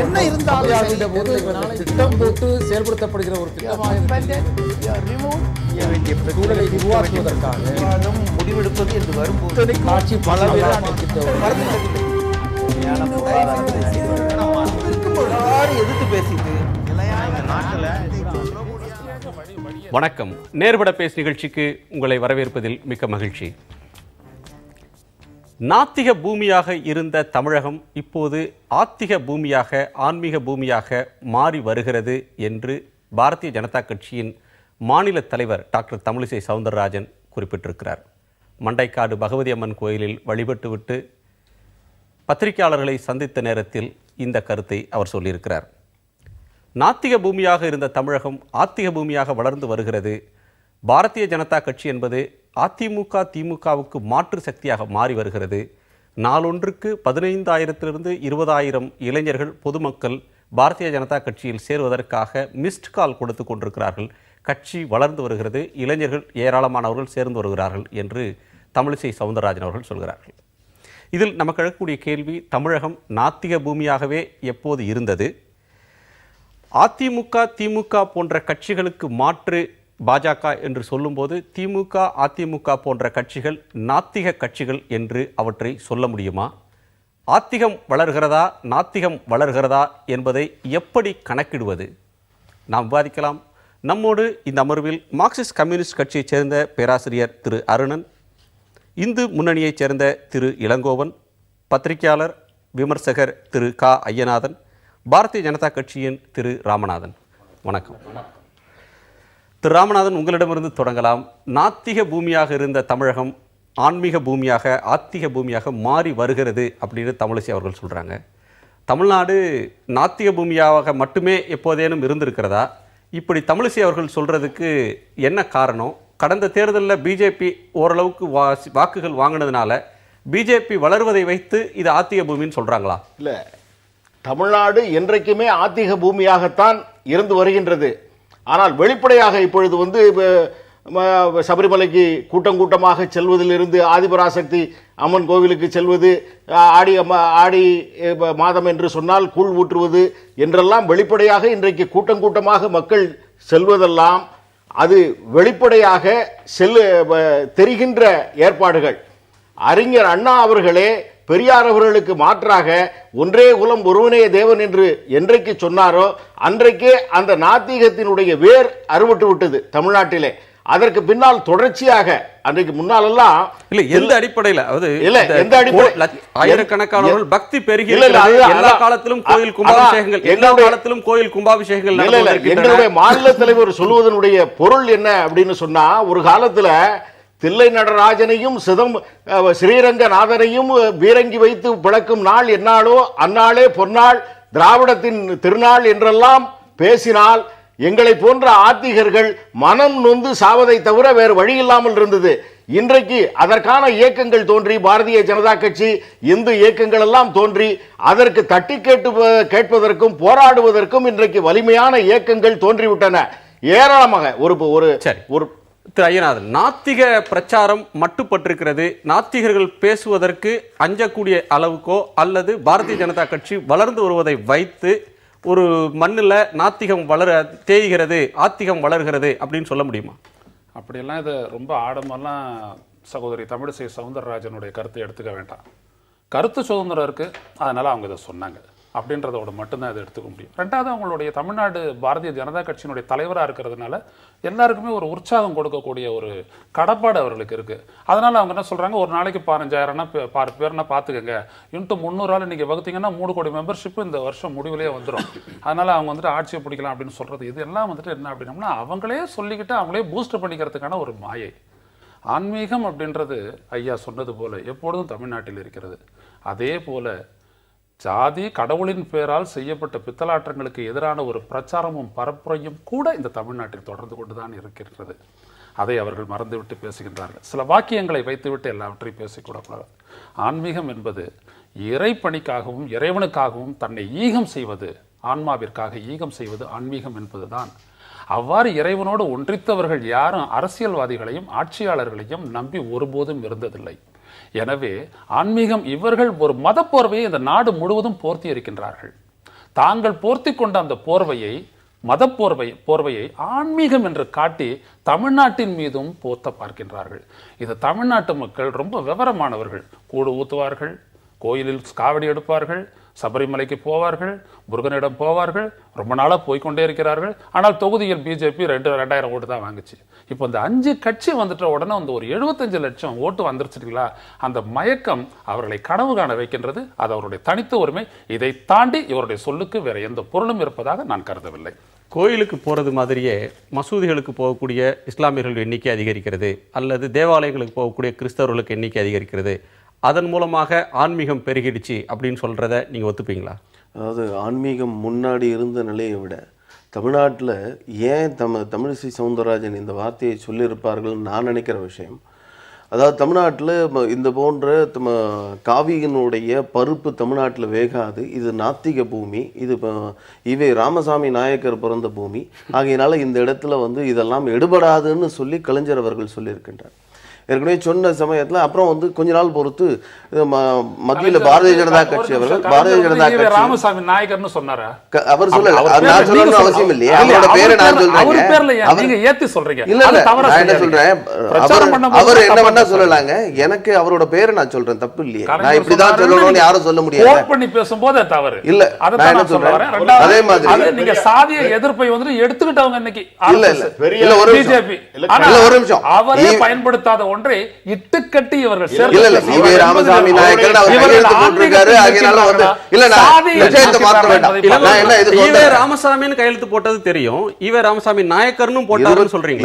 என்ன இருந்தாலும் திட்டம் போட்டு செயல்படுத்தப்படுகிற ஒரு சூழலை உருவாக்குவதற்காக முடிவெடுப்பது என்று வரும்போது ஆட்சி பல எதிர்த்து பேசிட்டு வணக்கம். நேர்பட பேஸ் நிகழ்ச்சிக்கு உங்களை வரவேற்பதில் மிக்க மகிழ்ச்சி. நாத்திக பூமியாக இருந்த தமிழகம் இப்போது ஆத்திக பூமியாக, ஆன்மீக பூமியாக மாறி வருகிறது என்று பாரதிய ஜனதா கட்சியின் மாநில தலைவர் டாக்டர் தமிழிசை சவுந்தரராஜன் குறிப்பிட்டிருக்கிறார். மண்டைக்காடு பகவதி அம்மன் கோயிலில் வழிபட்டுவிட்டு பத்திரிகையாளர்களை சந்தித்த நேரத்தில் இந்த கருத்தை அவர் சொல்லியிருக்கிறார். நாத்திக பூமியாக இருந்த தமிழகம் ஆத்திக பூமியாக வளர்ந்து வருகிறது. பாரதிய ஜனதா கட்சி என்பது அதிமுக திமுகவுக்கு மாற்று சக்தியாக மாறி வருகிறது. நாளொன்றுக்கு 15,000 20,000 இளைஞர்கள் பொதுமக்கள் பாரதிய ஜனதா கட்சியில் சேருவதற்காக மிஸ்ட் கால் கொடுத்து கொண்டிருக்கிறார்கள். கட்சி வளர்ந்து வருகிறது, இளைஞர்கள் ஏராளமானவர்கள் சேர்ந்து வருகிறார்கள் என்று தமிழிசை சவுந்தரராஜன் அவர்கள் சொல்கிறார்கள். இதில் நமக்கு எழக்கூடிய கேள்வி, தமிழகம் நாத்திக பூமியாகவே எப்போது இருந்தது? அதிமுக திமுக போன்ற கட்சிகளுக்கு மாற்று பாஜக என்று சொல்லும்போது திமுக அதிமுக போன்ற கட்சிகள் நாத்திக கட்சிகள் என்று அவற்றை சொல்ல முடியுமா? ஆத்திகம் வளர்கிறதா நாத்திகம் வளர்கிறதா என்பதை எப்படி கணக்கிடுவது? நாம் விவாதிக்கலாம். நம்மோடு இந்த அமர்வில் மார்க்சிஸ்ட் கம்யூனிஸ்ட் கட்சியைச் சேர்ந்த பேராசிரியர் திரு அருணன், இந்து முன்னணியைச் சேர்ந்த திரு இளங்கோவன், பத்திரிகையாளர் விமர்சகர் திரு க ஐயநாதன், பாரதிய ஜனதா கட்சியின் திரு ராமநாதன். வணக்கம். திரு ராமநாதன், உங்களிடமிருந்து தொடங்கலாம். நாத்திக பூமியாக இருந்த தமிழகம் ஆன்மீக பூமியாக, ஆத்திக பூமியாக மாறி வருகிறது அப்படின்னு தமிழிசை அவர்கள் சொல்கிறாங்க. தமிழ்நாடு நாத்திக பூமியாக மட்டுமே எப்போதேனும் இருந்திருக்கிறதா? இப்படி தமிழிசை அவர்கள் சொல்கிறதுக்கு என்ன காரணம்? கடந்த தேர்தலில் பிஜேபி ஓரளவுக்கு வாக்குகள் வாங்கினதுனால பிஜேபி வளர்வதை வைத்து இது ஆத்திக பூமின்னு சொல்கிறாங்களா? இல்லை, தமிழ்நாடு என்றைக்குமே ஆத்திக பூமியாகத்தான் இருந்து வருகின்றது. ஆனால் வெளிப்படையாக இப்பொழுது சபரிமலைக்கு கூட்டம் கூட்டமாக செல்வதிலிருந்து ஆதிபராசக்தி அம்மன் கோவிலுக்கு செல்வது, ஆடி மாதம் என்று சொன்னால் கூழ் ஊற்றுவது என்றெல்லாம் வெளிப்படையாக இன்றைக்கு கூட்டம் கூட்டமாக மக்கள் செல்வதெல்லாம் அது வெளிப்படையாக தெரிகின்ற ஏற்பாடுகள். அறிஞர் அண்ணா அவர்களே பெரியார் அவர்களுக்கு மாற்றாக ஒன்றே குலம் ஒருவனே தேவன் என்று என்றைக்கு சொன்னாரோ அன்றைக்கே அந்த நாத்திகத்தினுடைய வேர் அறுபட்டு விட்டது தமிழ்நாட்டிலே. அதற்கு பின்னால் தொடர்ச்சியாக அன்றைக்கு முன்னாலெல்லாம் இல்ல எந்த அடிப்படையில் ஆயிரக்கணக்கானவர்கள் பக்தி பெருகி எல்லா காலத்திலும் கோயில் கும்பாபிஷேகங்கள், எல்லா காலத்திலும் கோயில் கும்பாபிஷேகங்கள். எங்களுடைய மாநில தலைவர் சொல்வதனுடைய பொருள் என்ன அப்படின்னு சொன்னா, ஒரு காலத்துல தில்லை நடராஜனையும் ஸ்ரீரங்கநாதனையும் பீரங்கி வைத்து பிளக்கும் நாள் என்னாலோ அந்நாளே பொன்னாள், திராவிடத்தின் திருநாள் என்றெல்லாம் பேசினால் எங்களை போன்ற ஆத்திகர்கள் மனம் நொந்து சாவதை தவிர வேறு வழி இல்லாமல் இருந்தது. இன்றைக்கு அதற்கான இயக்கங்கள் தோன்றி, பாரதிய ஜனதா கட்சி, இந்து இயக்கங்கள் எல்லாம் தோன்றி அதற்கு தட்டி கேட்பதற்கும் போராடுவதற்கும் இன்றைக்கு வலிமையான இயக்கங்கள் தோன்றிவிட்டன ஏராளமாக. ஒரு திரு ஐயநாதன், நாத்திக பிரச்சாரம் மட்டுப்பட்டிருக்கிறது. நாத்திகர்கள் பேசுவதற்கு அஞ்சக்கூடிய அளவுக்கோ அல்லது பாரதிய ஜனதா கட்சி வளர்ந்து வருவதை வைத்து ஒரு மண்ணில் நாத்திகம் தேய்கிறது, ஆத்திகம் வளர்கிறது அப்படின்னு சொல்ல முடியுமா? அப்படியெல்லாம் இதை ரொம்ப ஆடமெல்லாம் சகோதரி தமிழிசை சவுந்தரராஜனுடைய கருத்தை எடுத்துக்க வேண்டாம். கருத்து சுதந்திரம் இருக்குது, அதனால் அவங்க இதை சொன்னாங்க அப்படின்றதோட மட்டும்தான் இதை எடுத்துக்க முடியும். ரெண்டாவது, அவங்களுடைய தமிழ்நாடு பாரதிய ஜனதா கட்சியினுடைய தலைவராக இருக்கிறதுனால எல்லாருக்குமே ஒரு உற்சாகம் கொடுக்கக்கூடிய ஒரு கடப்பாடு அவர்களுக்கு இருக்குது. அதனால் அவங்க என்ன சொல்கிறாங்க, ஒரு நாளைக்கு 15,000னா பேர்னா பார்த்துக்கங்க, இன்ட்டு 300 ஆள் நீங்கள் வகுத்தீங்கன்னா 3 கோடி மெம்பர்ஷிப்பு இந்த வருஷம் முடிவிலே வந்துடும். அதனால் அவங்க ஆட்சியை பிடிக்கலாம் அப்படின்னு சொல்கிறது, இது எல்லாம் என்ன அப்படின்னோம்னா அவங்களே சொல்லிக்கிட்டு அவங்களே பூஸ்ட் பண்ணிக்கிறதுக்கான ஒரு மாயை. ஆன்மீகம் அப்படின்றது ஐயா சொன்னது போல எப்பொழுதும் தமிழ்நாட்டில் இருக்கிறது. அதே போல ஜாதி கடவுளின் பெயரால் செய்யப்பட்ட பித்தலாட்டங்களுக்கு எதிரான ஒரு பிரச்சாரமும் பரப்புரையும் கூட இந்த தமிழ்நாட்டில் தொடர்ந்து கொண்டுதான் இருக்கிறது. அதை அவர்கள் மறந்துவிட்டு பேசுகின்றார்கள். சில வாக்கியங்களை வைத்துவிட்டு எல்லாவற்றையும் பேசிக்கூடக்கூடாது. ஆன்மீகம் என்பது இறைப்பணிக்காகவும் இறைவனுக்காகவும் தன்னை ஈகம் செய்வது, ஆன்மாவிற்காக ஈகம் செய்வது ஆன்மீகம் என்பதுதான். அவ்வாறு இறைவனோடு ஒன்றித்தவர்கள் யாரும் அரசியல்வாதிகளையும் ஆட்சியாளர்களையும் நம்பி ஒருபோதும் இருந்ததில்லை. எனவே ஆன்மீகம் இவர்கள் ஒரு மத போர்வையை இந்த நாடு முழுவதும் போர்த்தி இருக்கின்றார்கள். தாங்கள் போர்த்தி கொண்ட அந்த போர்வையை போர்வையை ஆன்மீகம் என்று காட்டி தமிழ்நாட்டின் மீதும் போத்த பார்க்கின்றார்கள். இது தமிழ்நாட்டு மக்கள் ரொம்ப விவரமானவர்கள். கூடு ஊத்துவார்கள், கோயிலில் காவடி எடுப்பார்கள், சபரிமலைக்கு போவார்கள், முருகனிடம் போவார்கள், ரொம்ப நாளாக போய்கொண்டே இருக்கிறார்கள். ஆனால் தொகுதியில் பிஜேபி 2000 ஓட்டு தான் வாங்குச்சு. இப்போ இந்த 5 கட்சி வந்துட்ட உடனே வந்து ஒரு 75 லட்சம் ஓட்டு வந்துருச்சுங்களா, அந்த மயக்கம் அவர்களை கனவு காண வைக்கின்றது. அது அவருடைய தனித்த உரிமை. இதை தாண்டி இவருடைய சொல்லுக்கு வேற எந்த பொருளும் இருப்பதாக நான் கருதவில்லை. கோயிலுக்கு போகிறது மாதிரியே மசூதிகளுக்கு போகக்கூடிய இஸ்லாமியர்கள் எண்ணிக்கை அதிகரிக்கிறது, அல்லது தேவாலயங்களுக்கு போகக்கூடிய கிறிஸ்தவர்களுக்கு எண்ணிக்கை அதிகரிக்கிறது, அதன் மூலமாக ஆன்மீகம் பெருகிடுச்சு அப்படின்னு சொல்கிறத நீங்கள் ஒத்துப்பீங்களா? அதாவது ஆன்மீகம் முன்னாடி இருந்த நிலையை விட தமிழ்நாட்டில் ஏன் தமிழிசை சவுந்தரராஜன் இந்த வார்த்தையை சொல்லியிருப்பார்கள் நான் நினைக்கிற விஷயம், அதாவது தமிழ்நாட்டில் இந்த போன்ற காவியினுடைய பருப்பு தமிழ்நாட்டில் வேகாது, இது நாத்திக பூமி, இது இவை ராமசாமி நாயக்கர் பிறந்த பூமி, ஆகையினால இந்த இடத்துல வந்து இதெல்லாம் எடுபடாதுன்னு சொல்லி கலைஞர் அவர்கள் சொல்லியிருக்கின்றார். ஏற்கனவே சொன்ன சமயத்தில் அப்புறம் வந்து கொஞ்ச நாள் பொறுத்து மத்தியில் பாரதிய ஜனதா கட்சி அவர்கள் பாரதிய ஜனதா கட்சி ராமசாமி நாயக்கர்னு சொன்னாரா? அவர் சொல்லல, நான் சொல்லணும் அவசியம் இல்லையே, அவரோட பேரை நான் சொல்றேன். நீங்க ஏத்தி சொல்றீங்க. இல்ல இல்ல, நான் என்ன சொல்றேன், அவர் என்ன பண்ணா சொல்லலாங்க, எனக்கு அவரோட பேரை நான் சொல்றேன், தப்பு இல்லையே, நான் இப்படிதான் சொல்லணும்னு யாரும் சொல்ல முடியாது. கோட் பண்ணி பேசும்போது தவறு இல்ல, நான் என்ன சொல்றேன், அதே மாதிரி நீங்க சாதிய எதிர்ப்பை வந்து எடுத்துக்கிட்டவங்க இன்னைக்கு இல்ல இல்ல இல்ல ஒரு பிஜேபி ஒரு நிமிஷம், அவரே பயன்படுத்தாத ஒன்றை இட்டுக்கட்டி இவர்கள் ஈவே ராமசாமி நாயக்கர் அவர் கையெழுத்து போட்டிருக்காரு. அதனால வந்து இல்ல நான் விஷயத்தை மாற்ற வேண்டாம். நான் என்ன இது ஈவே ராமசாமின்னு கையெழுத்து போட்டது தெரியும், ஈவே ராமசாமி நாயக்கர்னு போட்டாருன்னு சொல்றீங்க.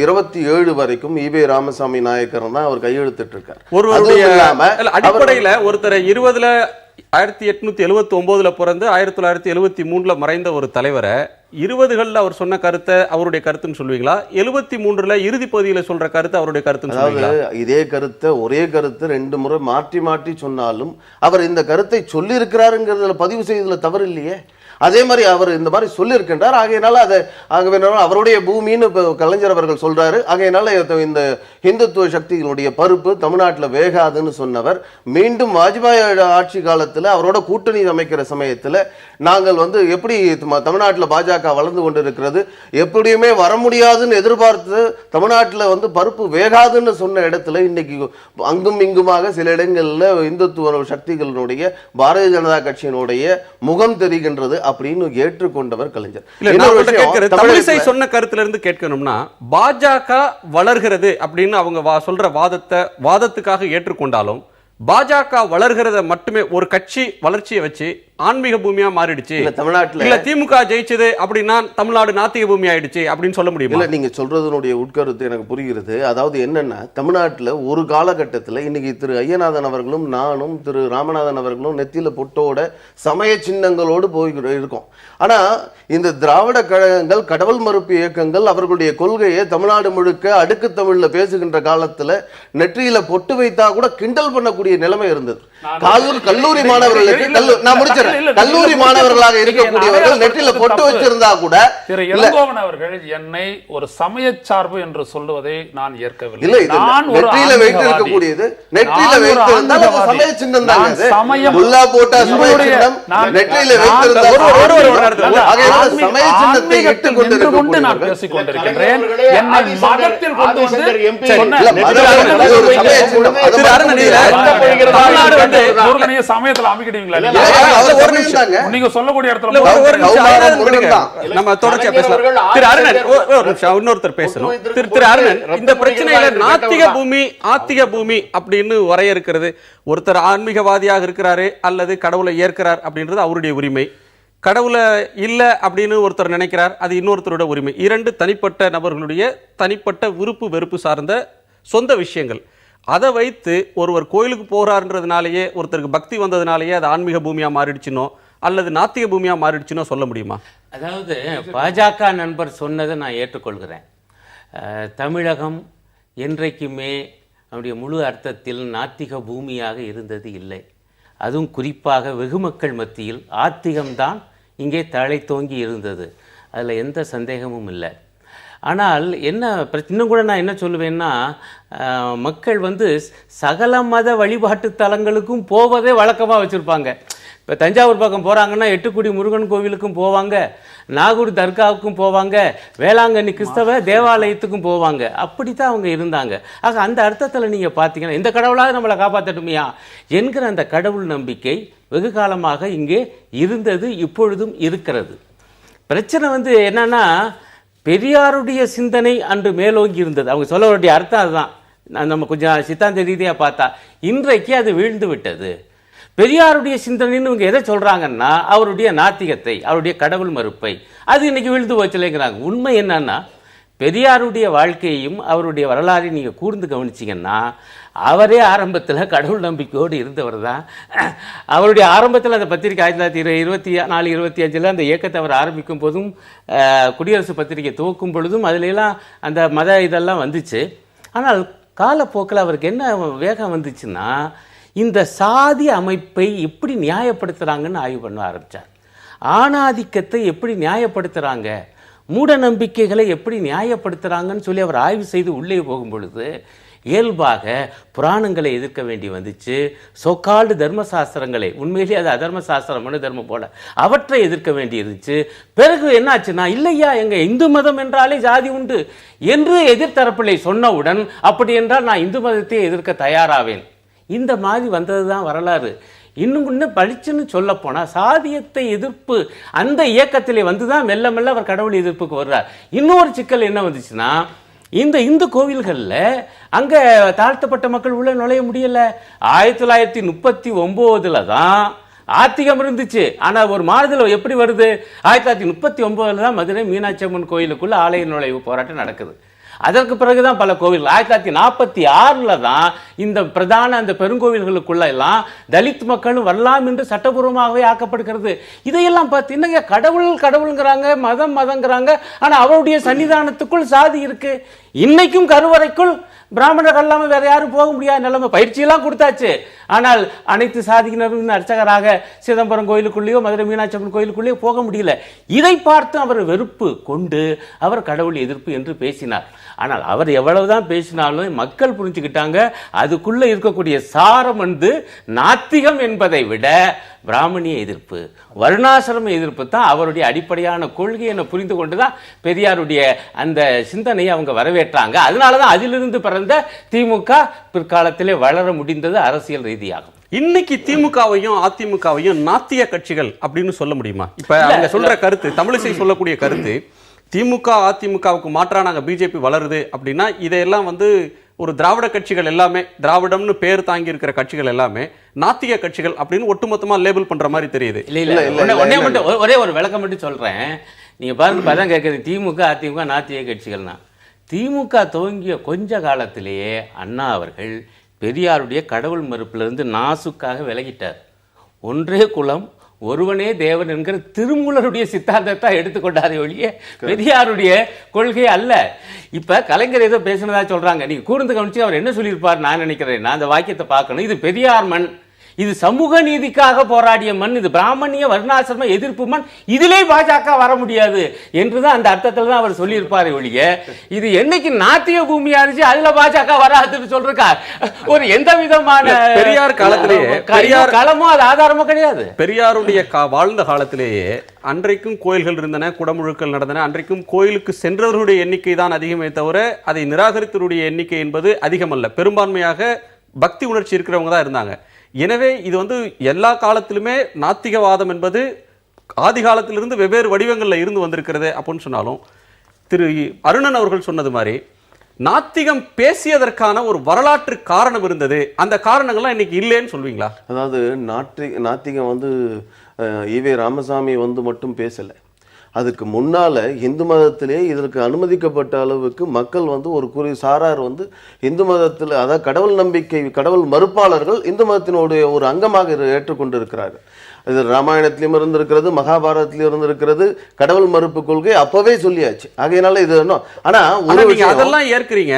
27 வரைக்கும் ஈவே ராமசாமி நாயக்கர் தான் அவர் கையெழுத்திட்டு இருக்காரு. ஒருவருடைய அடிப்படையில ஒருத்தர் 1879 பிறந்து 1973 மறைந்த ஒரு தலைவரை 20களில் அவர் சொன்ன கருத்தை அவருடைய கருத்துன்னு சொல்லுவீங்களா? 73 இறுதி பகுதியில் சொல்ற கருத்து அவருடைய கருத்துன்னு சொல்லுவீங்களா? இதே கருத்தை ஒரே கருத்தை 2 முறை மாற்றி சொன்னாலும் அவர் இந்த கருத்தை சொல்லி இருக்கிறாருங்கிறதுல பதிவு செய்ததுல தவறு இல்லையே. அதே மாதிரி அவர் இந்த மாதிரி சொல்லியிருக்கின்றார். ஆகையினால அதை அவருடைய பூமின்னு கலைஞர் அவர்கள் சொல்றாரு. ஆகையினால இந்த இந்துத்துவ சக்திகளுடைய பருப்பு தமிழ்நாட்டில் வேகாதுன்னு சொன்னவர் மீண்டும் வாஜ்பாய் ஆட்சி காலத்தில் அவரோட கூட்டணி அமைக்கிற சமயத்தில் நாங்கள் வந்து எப்படி தமிழ்நாட்டில் பாஜக வளர்ந்து கொண்டு இருக்கிறது, எப்படியுமே வர முடியாதுன்னு எதிர்பார்த்து தமிழ்நாட்டில் வந்து பருப்பு வேகாதுன்னு சொன்ன இடத்துல இன்னைக்கு அங்கும் இங்குமாக சில இடங்களில் இந்துத்துவ சக்திகளுடைய பாரதிய ஜனதா கட்சியினுடைய முகம் தெரிகின்றது அப்படின்னு ஏற்றுக்கொண்டவர் கலைஞர். தமிழிசை சொன்ன கருத்துல இருந்து கேட்கணும்னா, பாஜக வளர்கிறது அப்படின்னு அவங்க சொல்ற வாதத்துக்காக ஏற்றுக்கொண்டாலும் பாஜக வளர்கிறத மட்டுமே ஒரு கட்சி வளர்ச்சியை வச்சு ஆன்மீக பூமியா மாறிடுச்சு, தமிழ்நாட்டில் இல்ல திமுக ஜெயிச்சது அப்படின்னா தமிழ்நாடு நாத்திக பூமி ஆயிடுச்சு அப்படின்னு சொல்ல முடியும்? இல்ல, நீங்க சொல்றதனுடைய உட்கருத்து எனக்கு புரிகிறது. அதாவது என்னன்னா, தமிழ்நாட்டில் ஒரு காலகட்டத்தில் இன்னைக்கு திரு ஐயநாதன் அவர்களும் நானும் திரு ராமநாதன் அவர்களும் நெத்தியில பொட்டோட சமய சின்னங்களோடு போய் இருக்கோம். ஆனா இந்த திராவிட கழகங்கள், கடவுள் மறுப்பு இயக்கங்கள் அவர்களுடைய கொள்கையை தமிழ்நாடு முழுக்க அடுக்கு தமிழ்ல பேசுகின்ற காலத்துல நெற்றியில பொட்டு வைத்தா கூட கிண்டல் பண்ணக்கூடிய நிலைமை இருந்தது. கல்லூரி மாணவர்களுக்கு நான் முடிச்சிடறேன், கல்லூரி மாணவர்களாக இருக்கக்கூடியவர்கள் நெற்றில பொட்டு வச்சிருந்தா கூட திரு இளங்கோவன் அவர்கள் என்னை ஒரு சமய சார்பு என்று சொல்லுவதை நான் ஏற்கவில்லை. இல்லை, நெற்றில வைத்து இருக்கக்கூடியது, நெற்றில வைத்திருந்தால் அது சமய சின்னம் தான். அது முல்லா போட்டா சமய சின்னம், நெற்றில வைத்திருந்தால் சமய சின்னத்தை இட்டுக் கொண்டு நான் பேசிக் கொண்டிருக்கின்றேன். என்னை மதத்தில் கொண்டு வந்து சமயத்தில் அமைக்கிடுவீங்களா? நீங்க சொல்லக்கூடிய இடத்துல நம்ம தொடர்ச்சியா பேசலாம். திரு அருணன் இன்னொருத்தர் பேசணும். திரு அருணன், இந்த பிரச்சனையில நாத்திக பூமி ஆத்திக பூமி அப்படின்னு வரையறுக்கிறது, ஒருத்தர் ஆன்மீகவாதியாக இருக்கிறாரு அல்லது கடவுளை ஏற்கிறார் அப்படின்றது அவருடைய உரிமை, கடவுளை இல்லை அப்படின்னு ஒருத்தர் நினைக்கிறார் அது இன்னொருத்தரோட உரிமை. 2 தனிப்பட்ட நபர்களுடைய தனிப்பட்ட விருப்பு வெறுப்பு சார்ந்த சொந்த விஷயங்கள். அதை வைத்து ஒருவர் கோயிலுக்கு போகிறாருன்றதுனாலேயே, ஒருத்தருக்கு பக்தி வந்ததுனாலேயே அது ஆன்மீக பூமியாக மாறிடுச்சுனோ அல்லது நாத்திக பூமியாக மாறிடுச்சுனோ சொல்ல முடியுமா? அதாவது பாஜக நண்பர் சொன்னதை நான் ஏற்றுக்கொள்கிறேன். தமிழகம் என்றைக்குமே நம்முடைய முழு அர்த்தத்தில் நாத்திக பூமியாக இருந்தது இல்லை. அதுவும் குறிப்பாக வெகுமக்கள் மத்தியில் ஆத்திகம்தான் இங்கே தலை தோங்கி இருந்தது, அதில் எந்த சந்தேகமும் இல்லை. ஆனால் என்ன இன்னும் கூட நான் என்ன சொல்லுவேன்னா, மக்கள் வந்து சகல மத வழிபாட்டு தலங்களுக்கும் போவதே வழக்கமாக வச்சுருப்பாங்க. இப்போ தஞ்சாவூர் பக்கம் போகிறாங்கன்னா எட்டுக்குடி முருகன் கோவிலுக்கும் போவாங்க, நாகூர் தர்காவுக்கும் போவாங்க, வேளாங்கண்ணி கிறிஸ்தவ தேவாலயத்துக்கும் போவாங்க. அப்படி தான் அவங்க இருந்தாங்க. ஆக அந்த அர்த்தத்தில் நீங்கள் பார்த்தீங்கன்னா இந்த கடவுளாக நம்மளை காப்பாற்றட்டுமையா என்கிற அந்த கடவுள் நம்பிக்கை வெகு காலமாக இங்கே இருந்தது, இப்பொழுதும் இருக்கிறது. பிரச்சனை என்னன்னா பெரியாருடைய சிந்தனை அன்று மேலோங்கி இருந்தது. அவங்க சொல்ல வேண்டிய அர்த்தம் அதுதான். நம்ம கொஞ்சம் சித்தாந்த ரீதியாக பார்த்தா இன்றைக்கு அது வீழ்ந்து விட்டது. பெரியாருடைய சிந்தனைன்னு இவங்க எதை சொல்கிறாங்கன்னா அவருடைய நாத்திகத்தை, அவருடைய கடவுள் மறுப்பை, அது இன்னைக்கு வீழ்ந்து போச்சலைங்கிறாங்க. உண்மை என்னன்னா பெரியாருடைய வாழ்க்கையையும் அவருடைய வரலாறையும் நீங்கள் கூர்ந்து கவனிச்சிங்கன்னா அவரே ஆரம்பத்தில் கடவுள் நம்பிக்கையோடு இருந்தவர் தான். அவருடைய ஆரம்பத்தில் அந்த பத்திரிகை 1924, 25 அந்த இயக்கத்தை அவர் ஆரம்பிக்கும் போதும் குடியரசு பத்திரிகை துவக்கும் பொழுதும் அதுலெல்லாம் அந்த மத இதெல்லாம் வந்துச்சு. ஆனால் காலப்போக்கில் அவருக்கு என்ன வேகம் வந்துச்சுன்னா இந்த சாதி அமைப்பை எப்படி நியாயப்படுத்துகிறாங்கன்னு ஆய்வு பண்ண ஆரம்பித்தார். ஆணாதிக்கத்தை எப்படி நியாயப்படுத்துகிறாங்க, மூட நம்பிக்கைகளை எப்படி நியாயப்படுத்துகிறாங்கன்னு சொல்லி அவர் ஆய்வு செய்து உள்ளே போகும் பொழுது இயல்பாக புராணங்களை எதிர்க்க வேண்டி வந்துச்சு. சொக்கால்டு தர்மசாஸ்திரங்களை, உண்மையிலேயே அது அதர்மசாஸ்திரம் மனு தர்மம் போல, அவற்றை எதிர்க்க வேண்டி இருந்துச்சு. பிறகு என்னாச்சுன்னா இல்லையா எங்கள் இந்து மதம் என்றாலே ஜாதி உண்டு என்று எதிர்த்தரப்பிலை சொன்னவுடன் அப்படி என்றால் நான் இந்து மதத்தை எதிர்க்க தயாராவேன். இந்த மாதிரி வந்தது தான் வரலாறு. இன்னும் பளிச்சுன்னு சொல்லப்போனால் சாதியத்தை எதிர்ப்பு அந்த இயக்கத்திலே வந்து தான் மெல்ல மெல்ல அவர் கடவுள் எதிர்ப்புக்கு வர்றார். இன்னொரு சிக்கல் என்ன வந்துச்சுன்னா இந்த இந்து கோவில்களில் அங்கே தாழ்த்தப்பட்ட மக்கள் உள்ள நுழைய முடியலை. 1939 தான் ஆத்திகம் இருந்துச்சு. ஆனால் ஒரு மாறுதல் எப்படி வருது, 1939 தான் மதுரை மீனாட்சி அம்மன் கோயிலுக்குள்ள ஆலய நுழைவு போராட்டம் நடக்குது. அதற்கு பிறகுதான் பல கோவில் 1946 தான் இந்த பிரதான அந்த பெருங்கோவில்களுக்குள்ள எல்லாம் தலித் மக்களும் வரலாம் என்று சட்டபூர்வமாகவே ஆக்கப்படுகிறது. இதையெல்லாம் பார்த்து இன்னைக்கு கடவுளுங்கிறாங்க, மதங்கிறாங்க. ஆனா அவருடைய சன்னிதானத்துக்குள் சாதி இருக்கு. இன்னைக்கும் கருவறைக்குள் பிராமணர்கள் இல்லாமல் வேற யாரும் போக முடியாத நிலைமை. பயிற்சியெல்லாம் கொடுத்தாச்சு. ஆனால் அனைத்து சாதியினரும் அர்ச்சகராக சிதம்பரம் கோயிலுக்குள்ளேயோ மதுரை மீனாட்சி அம்மன் கோயிலுக்குள்ளேயோ போக முடியல. இதை பார்த்து அவர் வெறுப்பு கொண்டு அவர் கடவுள் எதிர்ப்பு என்று பேசினார். ஆனால் அவர் எவ்வளவுதான் பேசினாலும் மக்கள் புரிஞ்சுக்கிட்டாங்க அதுக்குள்ள இருக்கக்கூடிய சாரம் நாத்திகம் என்பதை விட பிராமணிய எதிர்ப்பு, வருணாசிரம எதிர்ப்பு தான் அவருடைய அடிப்படையான கொள்கை என புரிந்து கொண்டுதான் பெரியாருடைய அந்த சிந்தனையை அவங்க வரவேற்றாங்க. அதனாலதான் அதிலிருந்து பிறந்த திமுக பிற்காலத்திலே வளர முடிந்தது அரசியல் ரீதியாகும். இன்னைக்கு திமுகவையும் அதிமுகவையும் நாத்திய கட்சிகள் அப்படின்னு சொல்ல முடியுமா? இப்ப அவங்க சொல்ற கருத்து, தமிழிசை சொல்லக்கூடிய கருத்து, திமுக அதிமுகவுக்கு மாற்றா நாங்க பிஜேபி வளருது அப்படின்னா இதையெல்லாம் ஒரு திராவிட கட்சிகள் எல்லாமே, திராவிடம்னு பேர் தாங்கி இருக்கிற கட்சிகள் எல்லாமே நாத்திக கட்சிகள் அப்படின்னு ஒட்டுமொத்தமா லேபிள் பண்ற மாதிரி தெரியுது. ஒரே ஒரு விளக்கம் மட்டும் சொல்றேன். நீங்க பாருங்க, பதான் கேட்குறது திமுக அதிமுக நாத்திக கட்சிகள்னா திமுக துவங்கிய கொஞ்ச காலத்திலேயே அண்ணா அவர்கள் பெரியாருடைய கடவுள் மறுப்பிலிருந்து நாசுக்காக விலகிட்டார். ஒன்றே குலம் ஒருவனே தேவன் என்கிற திருமூலருடைய சித்தாந்தத்தை எடுத்துக்கொண்டாரே ஒழிய பெரியாருடைய கொள்கை அல்ல. இப்ப கலைஞர் ஏதோ பேசினதா சொல்றாங்க, நீங்க கூர்ந்து கவனிச்சு அவர் என்ன சொல்லியிருப்பார் நான் நினைக்கிறேன். நான் அந்த வாக்கியத்தை பார்க்கணும். இது பெரியார் மண், இது சமூக நீதிக்காக போராடிய மண், இது பிராமணிய வர்ணாசிரம எதிர்ப்பு மண், இதிலே பாஜக வர முடியாது என்றுதான் அந்த அர்த்தத்தில் தான் அவர் சொல்லியிருப்பாரு ஒழிய இது என்னைக்கு நாத்திய பூமியா இருந்துச்சு அதுல பாஜக வராதுன்னு சொல்றா ஒரு எந்த விதமான பெரியார் காலத்திலேயே களமோ அது ஆதாரமோ கிடையாது. பெரியாருடைய வாழ்ந்த காலத்திலேயே அன்றைக்கும் கோயில்கள் இருந்தன, குடமுழுக்கள் நடந்தன. அன்றைக்கும் கோயிலுக்கு சென்றவர்களுடைய எண்ணிக்கை தான் அதிகமே தவிர அதை நிராகரித்தவருடைய எண்ணிக்கை என்பது அதிகமல்ல. பெரும்பான்மையாக பக்தி உணர்ச்சி இருக்கிறவங்க தான் இருந்தாங்க. எனவே இது எல்லா காலத்திலுமே நாத்திகவாதம் என்பது ஆதி காலத்திலிருந்து வெவ்வேறு வடிவங்களில் இருந்து வந்திருக்கிறது அப்படின்னு சொன்னாலும் திரு அருணன் அவர்கள் சொன்னது மாதிரி நாத்திகம் பேசியதற்கான ஒரு வரலாற்று காரணம் இருந்தது. அந்த காரணங்கள்லாம் இன்னைக்கு இல்லைன்னு சொல்வீங்களா? அதாவது நாத்திகம் ஈவே ராமசாமி மட்டும் பேசலை. அதுக்கு முன்னால இந்து மதத்திலே இதற்கு அனுமதிக்கப்பட்ட அளவுக்கு மக்கள் ஒரு சாரார் இந்து மதத்தில், அதாவது கடவுள் நம்பிக்கை, கடவுள் மறுப்பாளர்கள் இந்து மதத்தினுடைய ஒரு அங்கமாக ஏற்றுக்கொண்டு இருக்கிறார்கள். இது ராமாயணத்திலும் இருந்திருக்கிறது, மகாபாரதத்திலும் இருந்திருக்கிறது. கடவுள் மறுப்பு கொள்கை அப்பவே சொல்லியாச்சு. ஆகையினால இது ஆனா ஒரு அதெல்லாம் ஏற்கிறீங்க.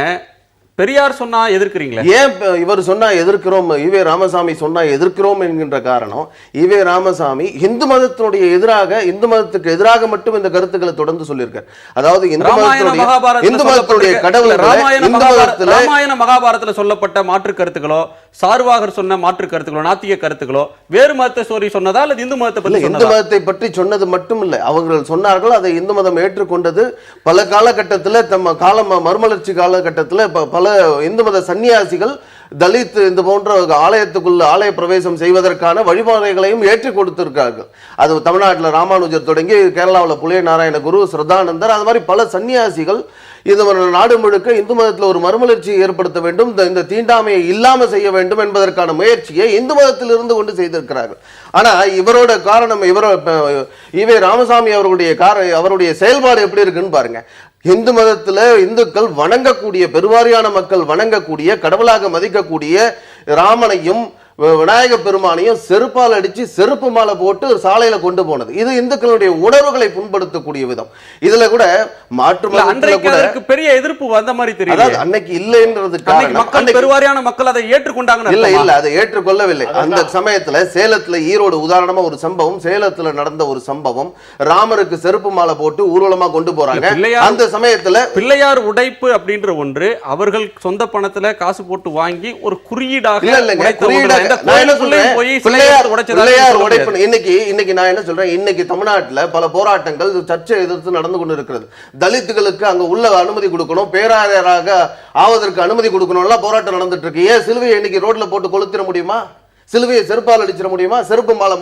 பெரியார் சொன்னா எதிர்க்கிறீங்களா? ஏன் இவர் சொன்னா எதிர்க்கிறோம், ஈவே ராமசாமி சொன்னா எதிர்க்கிறோம் என்கின்ற காரணம், ஈவே ராமசாமி இந்து மதத்தினுடைய எதிராக, இந்து மதத்துக்கு எதிராக மட்டும் இந்த கருத்துக்களை தொடர்ந்து சொல்லியிருக்கார். அதாவது இந்து மதத்துடைய கடவுள் ராமாயண மகாபாரதத்துல சொல்லப்பட்ட மாற்று கருத்துக்களோ, சார்வாகர் சொன்ன மாற்று கருத்துக்களோ, நாத்திக கருத்துக்களோ வேறு மதத்தை சோரி சொன்னதா அல்லது இந்து மதத்தை பற்றி? இந்து மதத்தை பற்றி சொன்னது மட்டும் இல்லை, அவர்கள் சொன்னார்கள், அதை இந்து மதம் ஏற்றுக்கொண்டது. பல காலகட்டத்தில் தம்ம மறுமலர்ச்சி காலகட்டத்தில் பல இந்து மத சன்னியாசிகள் தலித் இந்த போன்ற ஆலயத்துக்குள்ள ஆலய பிரவேசம் செய்வதற்கான வழிமுறைகளையும் ஏற்றுக் கொடுத்திருக்கார்கள். அது தமிழ்நாட்டில் ராமானுஜர் தொடங்கி கேரளாவில் புலைய நாராயண குரு, ஸ்ரதானந்தர், அது மாதிரி பல சன்னியாசிகள் இது நாடு முழுக்க இந்து மதத்தில் ஒரு மறுமலர்ச்சியை ஏற்படுத்த வேண்டும், இந்த தீண்டாமையை இல்லாம செய்ய வேண்டும் என்பதற்கான முயற்சியை இந்து மதத்தில் இருந்து கொண்டு செய்திருக்கிறார்கள். ஆனா இவரோட காரணம், ஈவே ராமசாமி அவருடைய செயல்பாடு எப்படி இருக்குன்னு பாருங்க. இந்து மதத்துல இந்துக்கள் வணங்கக்கூடிய, பெருவாரியான மக்கள் வணங்கக்கூடிய, கடவுளாக மதிக்கக்கூடிய ராமனையும் விநாயக பெருமானையும் செருப்பால் அடிச்சு செருப்பு மாலை போட்டு சாலையில கொண்டு போனது, இது இந்துக்களுடைய உணர்வுகளை புண்படுத்தக்கூடிய விதம். இதுல கூட மாற்று பெரிய எதிர்ப்பு வந்த மாதிரி தெரியும். அன்னைக்கு இல்லைன்றது மக்கள், பெருவாரியான மக்கள் அதை ஏற்றுக்கொண்டாங்க. இல்ல அதை ஏற்றுக்கொள்ளவில்லை. அந்த சமயத்துல சேலத்துல, ஈரோடு உதாரணமா ஒரு சம்பவம், சேலத்துல நடந்த ஒரு சம்பவம், ராமருக்கு செருப்பு மாலை போட்டு ஊர்வலமா கொண்டு போறாங்க. அந்த சமயத்துல பிள்ளையார் உடைப்பு அப்படின்ற ஒன்று அவர்கள் சொந்த பணத்துல காசு போட்டு வாங்கி ஒரு குறியீடாக இன்னைக்கு தமிழ்நாட்டில் பல போராட்டங்கள் சர்ச்சை எதிர்த்து நடந்து கொண்டு இருக்கிறது. தலித்துகளுக்கு அங்க உள்ள அனுமதி கொடுக்கணும், பேராயராக ஆவதற்கு அனுமதி கொடுக்கணும், போராட்டம் நடந்துட்டு இருக்கு. ஏன் சிலுவையை இன்னைக்கு ரோட்ல போட்டு கொளுத்திட முடியுமா? சிலுவையை செருப்பால் அடிச்சிட முடியுமா? செருப்பு மாலை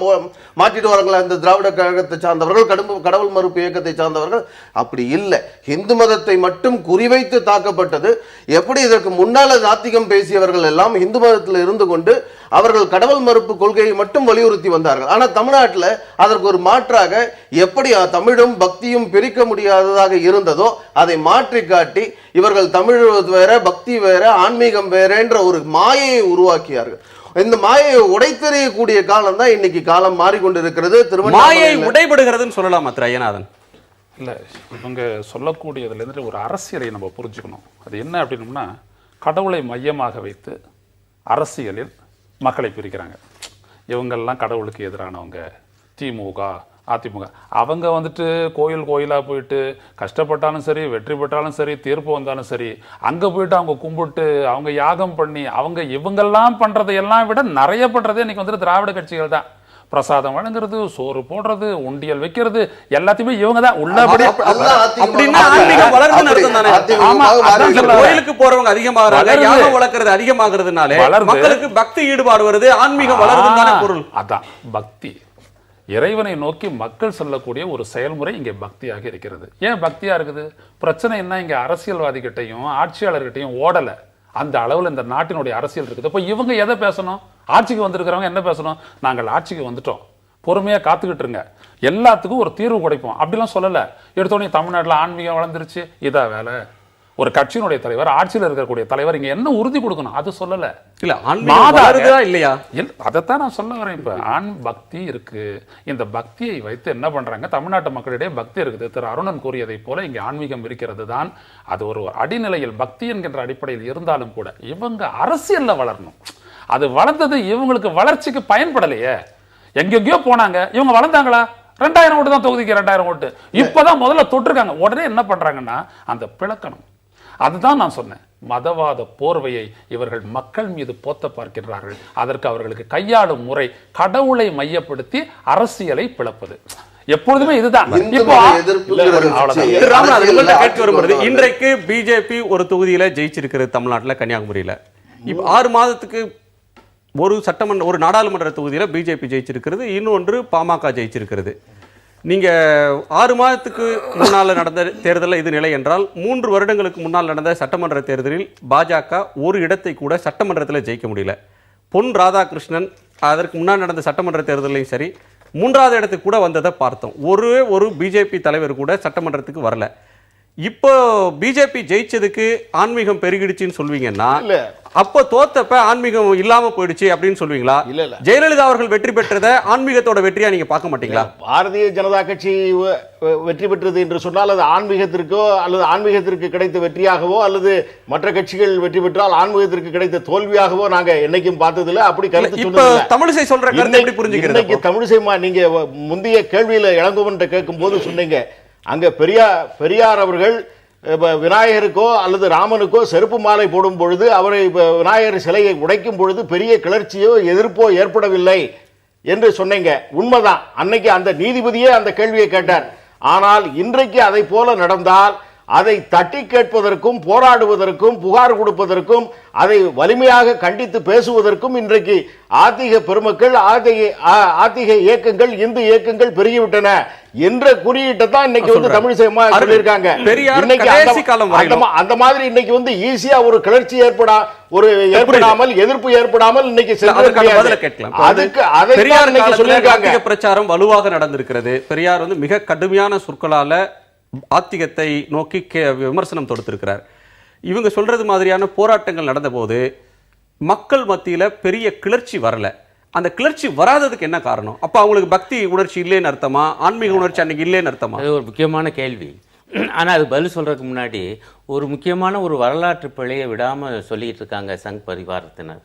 மாட்டிட்டு வராங்களா இந்த திராவிட கழகத்தை சார்ந்தவர்கள், கடவுள் மறுப்பு இயக்கத்தை சார்ந்தவர்கள்? அப்படி இல்லை. இந்து மதத்தை மட்டும் குறிவைத்து தாக்கப்பட்டது. எப்படி இதற்கு முன்னால நாத்திகம் பேசியவர்கள் எல்லாம் இந்து மதத்தில் இருந்து கொண்டு அவர்கள் கடவுள் மறுப்பு கொள்கையை மட்டும் வலியுறுத்தி வந்தார்கள். ஆனா தமிழ்நாட்டில் அதற்கு ஒரு மாற்றாக எப்படி தமிழும் பக்தியும் பிரிக்க முடியாததாக இருந்ததோ அதை மாற்றி காட்டி இவர்கள் தமிழ் வேற, பக்தி வேற, ஆன்மீகம் வேற என்ற ஒரு மாயையை உருவாக்கியார்கள். இந்த மாயை உடைத்தெறியக்கூடிய காலம் தான் இன்னைக்கு காலம் மாறிக்கொண்டிருக்கிறது. மாயை உடைபடுகிறதுன்னு சொல்லலாம் ஐயநாதன். இல்லை, இவங்க சொல்லக்கூடியதுலேருந்து ஒரு அரசியலை நம்ம புரிஞ்சுக்கணும். அது என்ன அப்படின்னோம்னா, கடவுளை மையமாக வைத்து அரசியலில் மக்களை பிரிக்கிறாங்க. இவங்கெல்லாம் கடவுளுக்கு எதிரானவங்க, திமுக, அதிமுக. அவங்க வந்துட்டு கோயிலாக போயிட்டு கஷ்டப்பட்டாலும் சரி, வெற்றி பெற்றாலும் சரி, தீர்ப்பு வந்தாலும் சரி, அங்கே போயிட்டு அவங்க கும்பிட்டு அவங்க யாகம் பண்ணி இவங்கெல்லாம் பண்ணுறதையெல்லாம் விட நிறைய பண்ணுறதே இன்னைக்கு வந்துட்டு திராவிட கட்சிகள் தான். பிரசாதம் வழங்குறது, சோறு போடுறது, உண்டியல் வைக்கிறது, எல்லாத்தையுமே இவங்க தான் உள்ளபடி. கோயிலுக்கு போறவங்க அதிகமாகறாங்க, யாகம் வளர்க்கறது அதிகமாகிறதுனால மக்களுக்கு பக்தி ஈடுபாடு வருது, ஆன்மீகம் வளருதுன்னு பொருள். அதான் பக்தி. இறைவனை நோக்கி மக்கள் சொல்லக்கூடிய ஒரு செயல்முறை இங்கே பக்தியாக இருக்கிறது. ஏன் பக்தியா இருக்குது? பிரச்சனை என்ன, இங்க அரசியல்வாதிகிட்டையும் ஆட்சியாளர்கிட்டையும் ஓடல. அந்த அளவில் இந்த நாட்டினுடைய அரசியல் இருக்குது. இப்போ இவங்க எதை பேசணும்? ஆட்சிக்கு வந்திருக்கிறவங்க என்ன பேசணும்? நாங்கள் ஆட்சிக்கு வந்துட்டோம், பொறுமையா காத்துக்கிட்டு இருங்க, எல்லாத்துக்கும் ஒரு தீர்வு கிடைப்போம் அப்படிலாம் சொல்லல. எடுத்தோடனே தமிழ்நாட்டில் ஆன்மீகம் வளர்ந்துருச்சு, இதா வேலை. ஒரு கட்சியினுடைய தலைவர், ஆட்சியில் இருக்கக்கூடிய தலைவர் இங்க என்ன உறுதி கொடுக்கணும் அது சொல்லல. இல்ல ஆன்மீகம் இல்லையா, அதைத்தான் நான் சொல்ல வரேன். இப்ப பக்தி இருக்கு. இந்த பக்தியை வைத்து என்ன பண்றாங்க? தமிழ்நாட்டு மக்களிடையே பக்தி இருக்குது. திரு அருணன் கூறியதை போல இங்க ஆன்மீகம் இருக்கிறது தான். அது ஒரு அடிநிலையில் பக்தி என்கின்ற அடிப்படையில் இருந்தாலும் கூட இவங்க அரசியல்ல வளரணும். அது வளர்ந்தது இவங்களுக்கு வளர்ச்சிக்கு பயன்படலையே. எங்கெங்கயோ போனாங்க, இவங்க வளர்ந்தாங்களா? 2000 ஓட்டு தான், தொகுதிக்கு 2000 ஓட்டு. இப்பதான் முதல்ல தொட்டிருக்காங்க. உடனே என்ன பண்றாங்கன்னா அந்த பிளக்கணும். அதுதான் நான் சொன்னேன், மதவாத போர்வையை இவர்கள் மக்கள் மீது போத்த பார்க்கிறார்கள். அதற்கு அவர்களுக்கு கையாளும் முறை கடவுளை மையப்படுத்தி அரசியலை பிளப்பது. எப்பொழுதுமே இதுதான். இன்றைக்கு பிஜேபி ஒரு தொகுதியில ஜெயிச்சிருக்கிறது தமிழ்நாட்டில், கன்னியாகுமரியில. இப்ப 6 மாதத்துக்கு ஒரு நாடாளுமன்ற தொகுதியில பிஜேபி ஜெயிச்சிருக்கிறது, இன்னொன்று பாமக ஜெயிச்சிருக்கிறது. நீங்கள் 6 மாதத்துக்கு முன்னால் நடந்த தேர்தலில் இது நிலை என்றால், 3 வருடங்களுக்கு முன்னால் நடந்த சட்டமன்ற தேர்தலில் பாஜக ஒரு இடத்தை கூட சட்டமன்றத்தில் ஜெயிக்க முடியல. பொன் ராதாகிருஷ்ணன் அதற்கு முன்னால் நடந்த சட்டமன்ற தேர்தலையும் சரி 3வது இடத்துக்கு கூட வந்ததை பார்த்தோம். ஒரு பிஜேபி தலைவர் கூட சட்டமன்றத்துக்கு வரல. இப்போ பிஜேபி ஜெயிச்சதுக்கு ஆன்மீகம் பெருகிடுச்சுன்னு சொல்வீங்கன்னா இல்ல. அப்போ தோத்தப்ப ஆன்மீகம் இல்லாம போயிடுச்சு அப்படின்னு சொல்வீங்களா? இல்ல. ஜெயலலிதா அவர்கள் வெற்றி பெற்றதை ஆன்மீகத்தோட வெற்றியா நீங்க பார்க்க மாட்டீங்களா? பாரதிய ஜனதா கட்சி வெற்றி பெற்றது என்று சொன்னால் அது ஆன்மீகத்திற்கோ அல்லது ஆன்மீகத்திற்கு கிடைத்த வெற்றியாகவோ அல்லது மற்ற கட்சிகள் வெற்றி பெற்றால் ஆன்மீகத்திற்கு கிடைத்த தோல்வியாகவோ நாங்க என்னைக்கும் பார்த்ததில்ல. அப்படி கருத்து இப்ப தமிழிசை சொல்ற கருத்து எப்படி புரிஞ்சுக்கிறது? இன்னைக்கு தமிழிசைமா நீங்க முந்தைய கேள்வியில இளங்கோவன் கேட்கும் போது சொன்னீங்க, அங்க பெரியார் அவர்கள் விநாயகருக்கோ அல்லது ராமனுக்கோ செருப்பு மாலை போடும் பொழுது அவரை விநாயகர் சிலையை உடைக்கும் பொழுது பெரிய கிளர்ச்சியோ எதிர்ப்போ ஏற்படவில்லை என்று சொன்னீங்க. உண்மைதான். அன்னைக்கு அந்த நீதிபதியே அந்த கேள்வியை கேட்டார். ஆனால் இன்றைக்கு அதை போல நடந்தால் அதை தட்டி கேட்பதற்கும் போராடுவதற்கும் புகார் கொடுப்பதற்கும் அதை வலிமையாக கண்டித்து பேசுவதற்கும் இன்றைக்கு ஆத்திக பெருமக்கள் ஆத்திக இயக்கங்கள் இந்து இயக்கங்கள் பெருகிவிட்டன என்ற குறியீட்டை தான் இன்னைக்கு வந்து தமிழிசை அம்மா சொல்லியிருக்காங்க. அந்த மாதிரி இன்னைக்கு வந்து ஈஸியா ஒரு கிளர்ச்சி ஏற்படாமல் எதிர்ப்பு ஏற்படாமல் இன்னைக்கு சொல்லியிருக்காங்க. பிரச்சாரம் வலுவாக நடந்திருக்கிறது. பெரியார் வந்து மிக கடுமையான சொற்களால ஆத்திகத்தை நோக்கி விமர்சனம் தொடுத்திருக்கிறார். இவங்க சொல்றது மாதிரியான போராட்டங்கள் நடந்த போது மக்கள் மத்தியில பெரிய கிளர்ச்சி வரல. அந்த கிளர்ச்சி வராததுக்கு என்ன காரணம்? அப்ப அவங்களுக்கு பக்தி உணர்ச்சி இல்லைன்னு அர்த்தமா? ஆன்மீக உணர்ச்சி அன்னைக்கு இல்லைன்னு அர்த்தமா? அது ஒரு முக்கியமான கேள்வி. ஆனால் அது பதில் சொல்றதுக்கு முன்னாடி ஒரு முக்கியமான ஒரு வரலாற்று பிழையை விடாம சொல்லிட்டு இருக்காங்க சங் பரிவாரத்தினர்.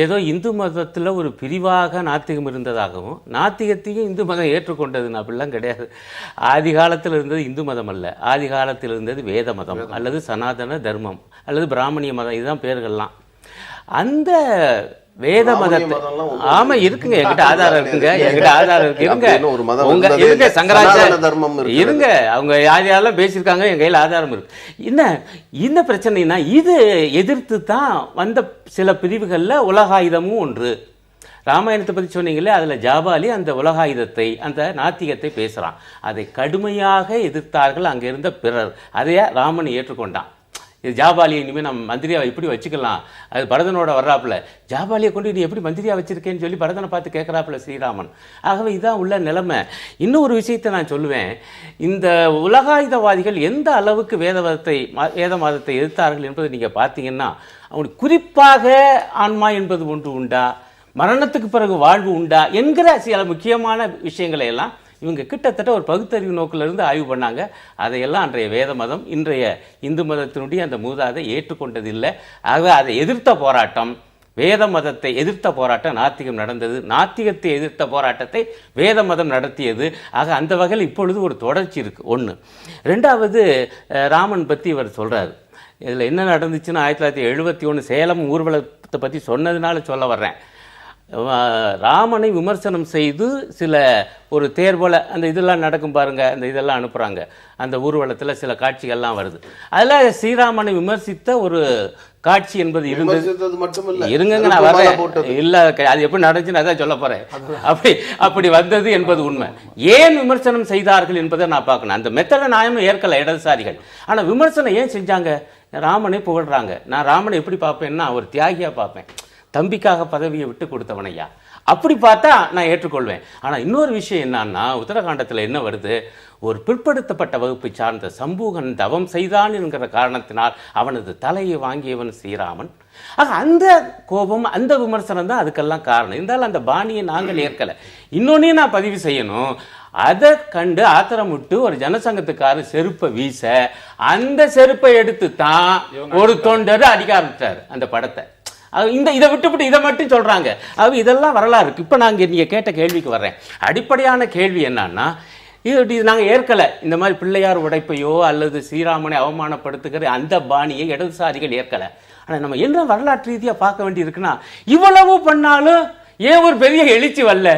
ஏதோ இந்து மதத்தில் ஒரு பிரிவாக நாத்திகம் இருந்ததாகவும் நாத்திகத்தையும் இந்து மதம் ஏற்றுக்கொண்டதுன்னு அப்படிலாம் கிடையாது. ஆதி காலத்தில் இருந்தது இந்து மதம் அல்ல, ஆதி காலத்தில் இருந்தது வேத மதம் அல்லது சனாதன தர்மம் அல்லது பிராமணிய மதம், இதுதான் பேர்கள்லாம். அந்த வேத மதத்தை ஆமா இருக்குங்க, என்கிட்ட ஆதாரம் இருக்குங்க, என்கிட்ட ஆதாரம் இருக்கு. இருங்க சங்கராச்சாரிய இருங்க, அவங்க யார் யாரெல்லாம் பேசியிருக்காங்க, என் கையில் ஆதாரம் இருக்கு. என்ன பிரச்சனைனா இது எதிர்த்து தான் வந்த சில பிரிவுகளில் உலகாயுதமும் ஒன்று. ராமாயணத்தை பற்றி சொன்னீங்களே, அதில் ஜாபாலி அந்த உலகாயுதத்தை அந்த நாத்திகத்தை பேசுகிறான். அதை கடுமையாக எதிர்த்தார்கள் அங்கே இருந்த பிறர். அதையே ராமன் ஏற்றுக்கொண்டான். இது ஜாபாலியை இனிமேல் நம்ம மந்திரியாக எப்படி வச்சுக்கலாம், அது பரதனோட வர்றாப்புல ஜாபாலியை கொண்டு நீ எப்படி மந்திரியாக வச்சிருக்கேன்னு சொல்லி பரதனை பார்த்து கேட்குறாப்புல ஸ்ரீராமன். ஆகவே இதான் உள்ள நிலைமை. இன்னும் ஒரு விஷயத்தை நான் சொல்லுவேன், இந்த உலகாயுதவாதிகள் எந்த அளவுக்கு வேத மதத்தை எதிர்த்தார்கள் என்பதை நீங்கள் பார்த்தீங்கன்னா, அவங்களுக்கு குறிப்பாக ஆன்மா என்பது ஒன்று உண்டா, மரணத்துக்கு பிறகு வாழ்வு உண்டா என்கிற சில முக்கியமான விஷயங்களை எல்லாம் இவங்க கிட்டத்தட்ட ஒரு பகுத்தறிவு நோக்கிலிருந்து ஆய்வு பண்ணாங்க. அதையெல்லாம் அன்றைய வேத மதம் இன்றைய இந்து மதத்தினுடைய அந்த மூதாதை ஏற்றுக்கொண்டதில்லை. ஆகவே அதை எதிர்த்த போராட்டம், வேத மதத்தை எதிர்த்த போராட்டம் நாத்திகம் நடந்தது. நாத்திகத்தை எதிர்த்த போராட்டத்தை வேத மதம் நடத்தியது. ஆக அந்த வகையில் இப்பொழுது ஒரு தொடர்ச்சி இருக்குது. ஒன்று. ரெண்டாவது, ராமன் பற்றி இவர் சொல்கிறார். இதில் என்ன நடந்துச்சுன்னா 1971 சேலம் ஊர்வலத்தை பற்றி சொன்னதுனால சொல்ல வர்றேன். ராமனை விமர்சனம் செய்து சில ஒரு தேர்வோல அந்த இதெல்லாம் நடக்கும் பாருங்க, அந்த இதெல்லாம் அனுப்புகிறாங்க. அந்த ஊர்வலத்தில் சில காட்சிகள்லாம் வருது. அதில் ஸ்ரீராமனை விமர்சித்த ஒரு காட்சி என்பது இருந்தது. இருங்க நான் வரேன். இல்லை, அது எப்படி நடந்துச்சுன்னு அதான் சொல்ல போகிறேன். அப்படி வந்தது என்பது உண்மை. ஏன் விமர்சனம் செய்தார்கள் என்பதை நான் பார்க்கணும். அந்த மெத்தடை நான் ஏற்கலை இடதுசாரிகள். ஆனால் விமர்சனம் ஏன் செஞ்சாங்க? ராமனை புகழ்றாங்க. நான் ராமனை எப்படி பார்ப்பேன்னா ஒரு தியாகியாக பார்ப்பேன், தம்பிக்காக பதவியை விட்டு கொடுத்தவனையா, அப்படி பார்த்தா நான் ஏற்றுக்கொள்வேன். ஆனால் இன்னொரு விஷயம் என்னன்னா, உத்தரகாண்டத்தில் என்ன வருது, ஒரு பிற்படுத்தப்பட்ட வகுப்பை சார்ந்த சம்பூகன் தவம் செய்தான் என்கிற காரணத்தினால் அவனது தலையை வாங்கியவன் ஸ்ரீராமன். ஆக அந்த கோபம், அந்த விமர்சனம் தான் அதுக்கெல்லாம் காரணம். இருந்தாலும் அந்த பாணியை நாங்கள் ஏற்கலை. இன்னொன்னையும் நான் பதிவு செய்யணும். அதை கண்டு ஆத்திரமுட்டு ஒரு ஜனசங்கத்துக்காரர் செருப்பை வீச, அந்த செருப்பை எடுத்து தான் ஒரு தொண்டர் அடிக்க ஆரம்பித்தார் அந்த படத்தை. இதை விட்டுவிட்டு இதை மட்டும் சொல்றாங்க. இதெல்லாம் வரலாறு இருக்கு. இப்போ நீங்கள் கேட்ட கேள்விக்கு வர்றேன். அடிப்படையான கேள்வி என்னன்னா, இது நாங்கள் ஏற்கலை. இந்த மாதிரி பிள்ளையார் உடைப்பையோ அல்லது ஸ்ரீராமனை அவமானப்படுத்துகிற அந்த பாணியை இடதுசாரிகள் ஏற்கலை. ஆனால் நம்ம என்ன வரலாற்று ரீதியாக பார்க்க வேண்டி இருக்குன்னா, இவ்வளவு பண்ணாலும் ஏன் ஒரு பெரிய எழுச்சி வரல?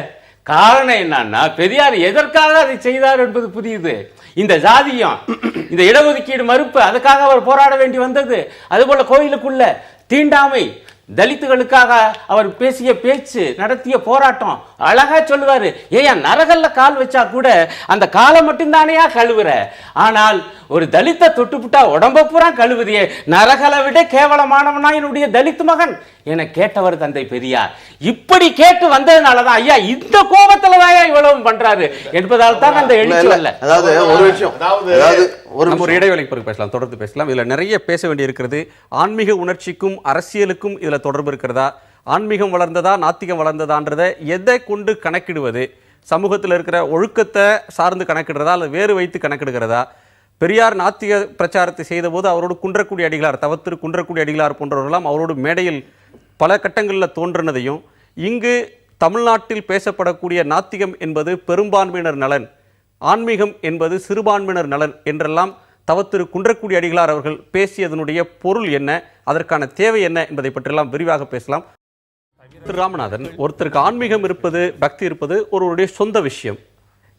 காரணம் என்னன்னா, பெரியார் எதற்காக அதை செய்தார் என்பது புரியுது. இந்த ஜாதியம், இந்த இடஒதுக்கீடு மறுப்பு, அதுக்காக அவர் போராட வேண்டி வந்தது. அதுபோல கோயிலுக்குள்ள தீண்டாமை, தலித்துகளுக்காக அவர் பேசிய பேச்சு, நடத்திய போராட்டம் அழகா சொல்லுவாரு. ஏன் நரகல்ல கால் வச்சா கூட அந்த காலை மட்டும்தானையா கழுவுற, ஆனால் ஒரு தலித்தை தொட்டுப்புட்டா உடம்ப பூரா கழுவுறியே, நரகலை விட கேவலமானவனா என்னுடைய தலித்து மகன் என கேட்டவர் தந்தை பெரியார். இப்படி கேட்டு வந்ததுனாலதான் ஐயா இந்த கோபத்துல தான் இவ்வளவு பண்றாரு என்பதால் தான் அந்த எழுச்சி வரல. அதாவது ஒரு விஷயம், ஒரு இடைவெளிக்கு பிறகு பேசலாம், தொடர்ந்து பேசலாம். இதுல நிறைய பேச வேண்டி இருக்கிறது. ஆன்மீக உணர்ச்சிக்கும் அரசியலுக்கும் இதுல தொடர்பு இருக்கிறதா? ஆன்மீகம் வளர்ந்ததா நாத்திகம் வளர்ந்ததான்றதை எதை கொண்டு கணக்கிடுவது? சமூகத்தில் இருக்கிற ஒழுக்கத்தை சார்ந்து கணக்கிடுறதா அல்லது வேறு வைத்து கணக்கிடுகிறதா? பெரியார் நாத்திக பிரச்சாரத்தை செய்தபோது அவரோடு குன்றக்குடி அடிகளார், தவத்திரு குன்றக்குடி அடிகளார் போன்றவர்களாம் அவரோடு மேடையில் பல கட்டங்களில் தோன்றினதையும், இங்கு தமிழ்நாட்டில் பேசப்படக்கூடிய நாத்திகம் என்பது பெரும்பான்மையினர் நலன், ஆன்மீகம் என்பது சிறுபான்மையினர் நலன் என்றெல்லாம் தவத்திரு குன்றக்குடி அடிகளார் அவர்கள் பேசியதனுடைய பொருள் என்ன, அதற்கான தேவை என்ன என்பதை பற்றியெல்லாம் விரிவாக பேசலாம். திரு ராமநாதன், ஒருத்தருக்கு ஆன்மீகம் இருப்பது, பக்தி இருப்பது ஒருவருடைய சொந்த விஷயம்.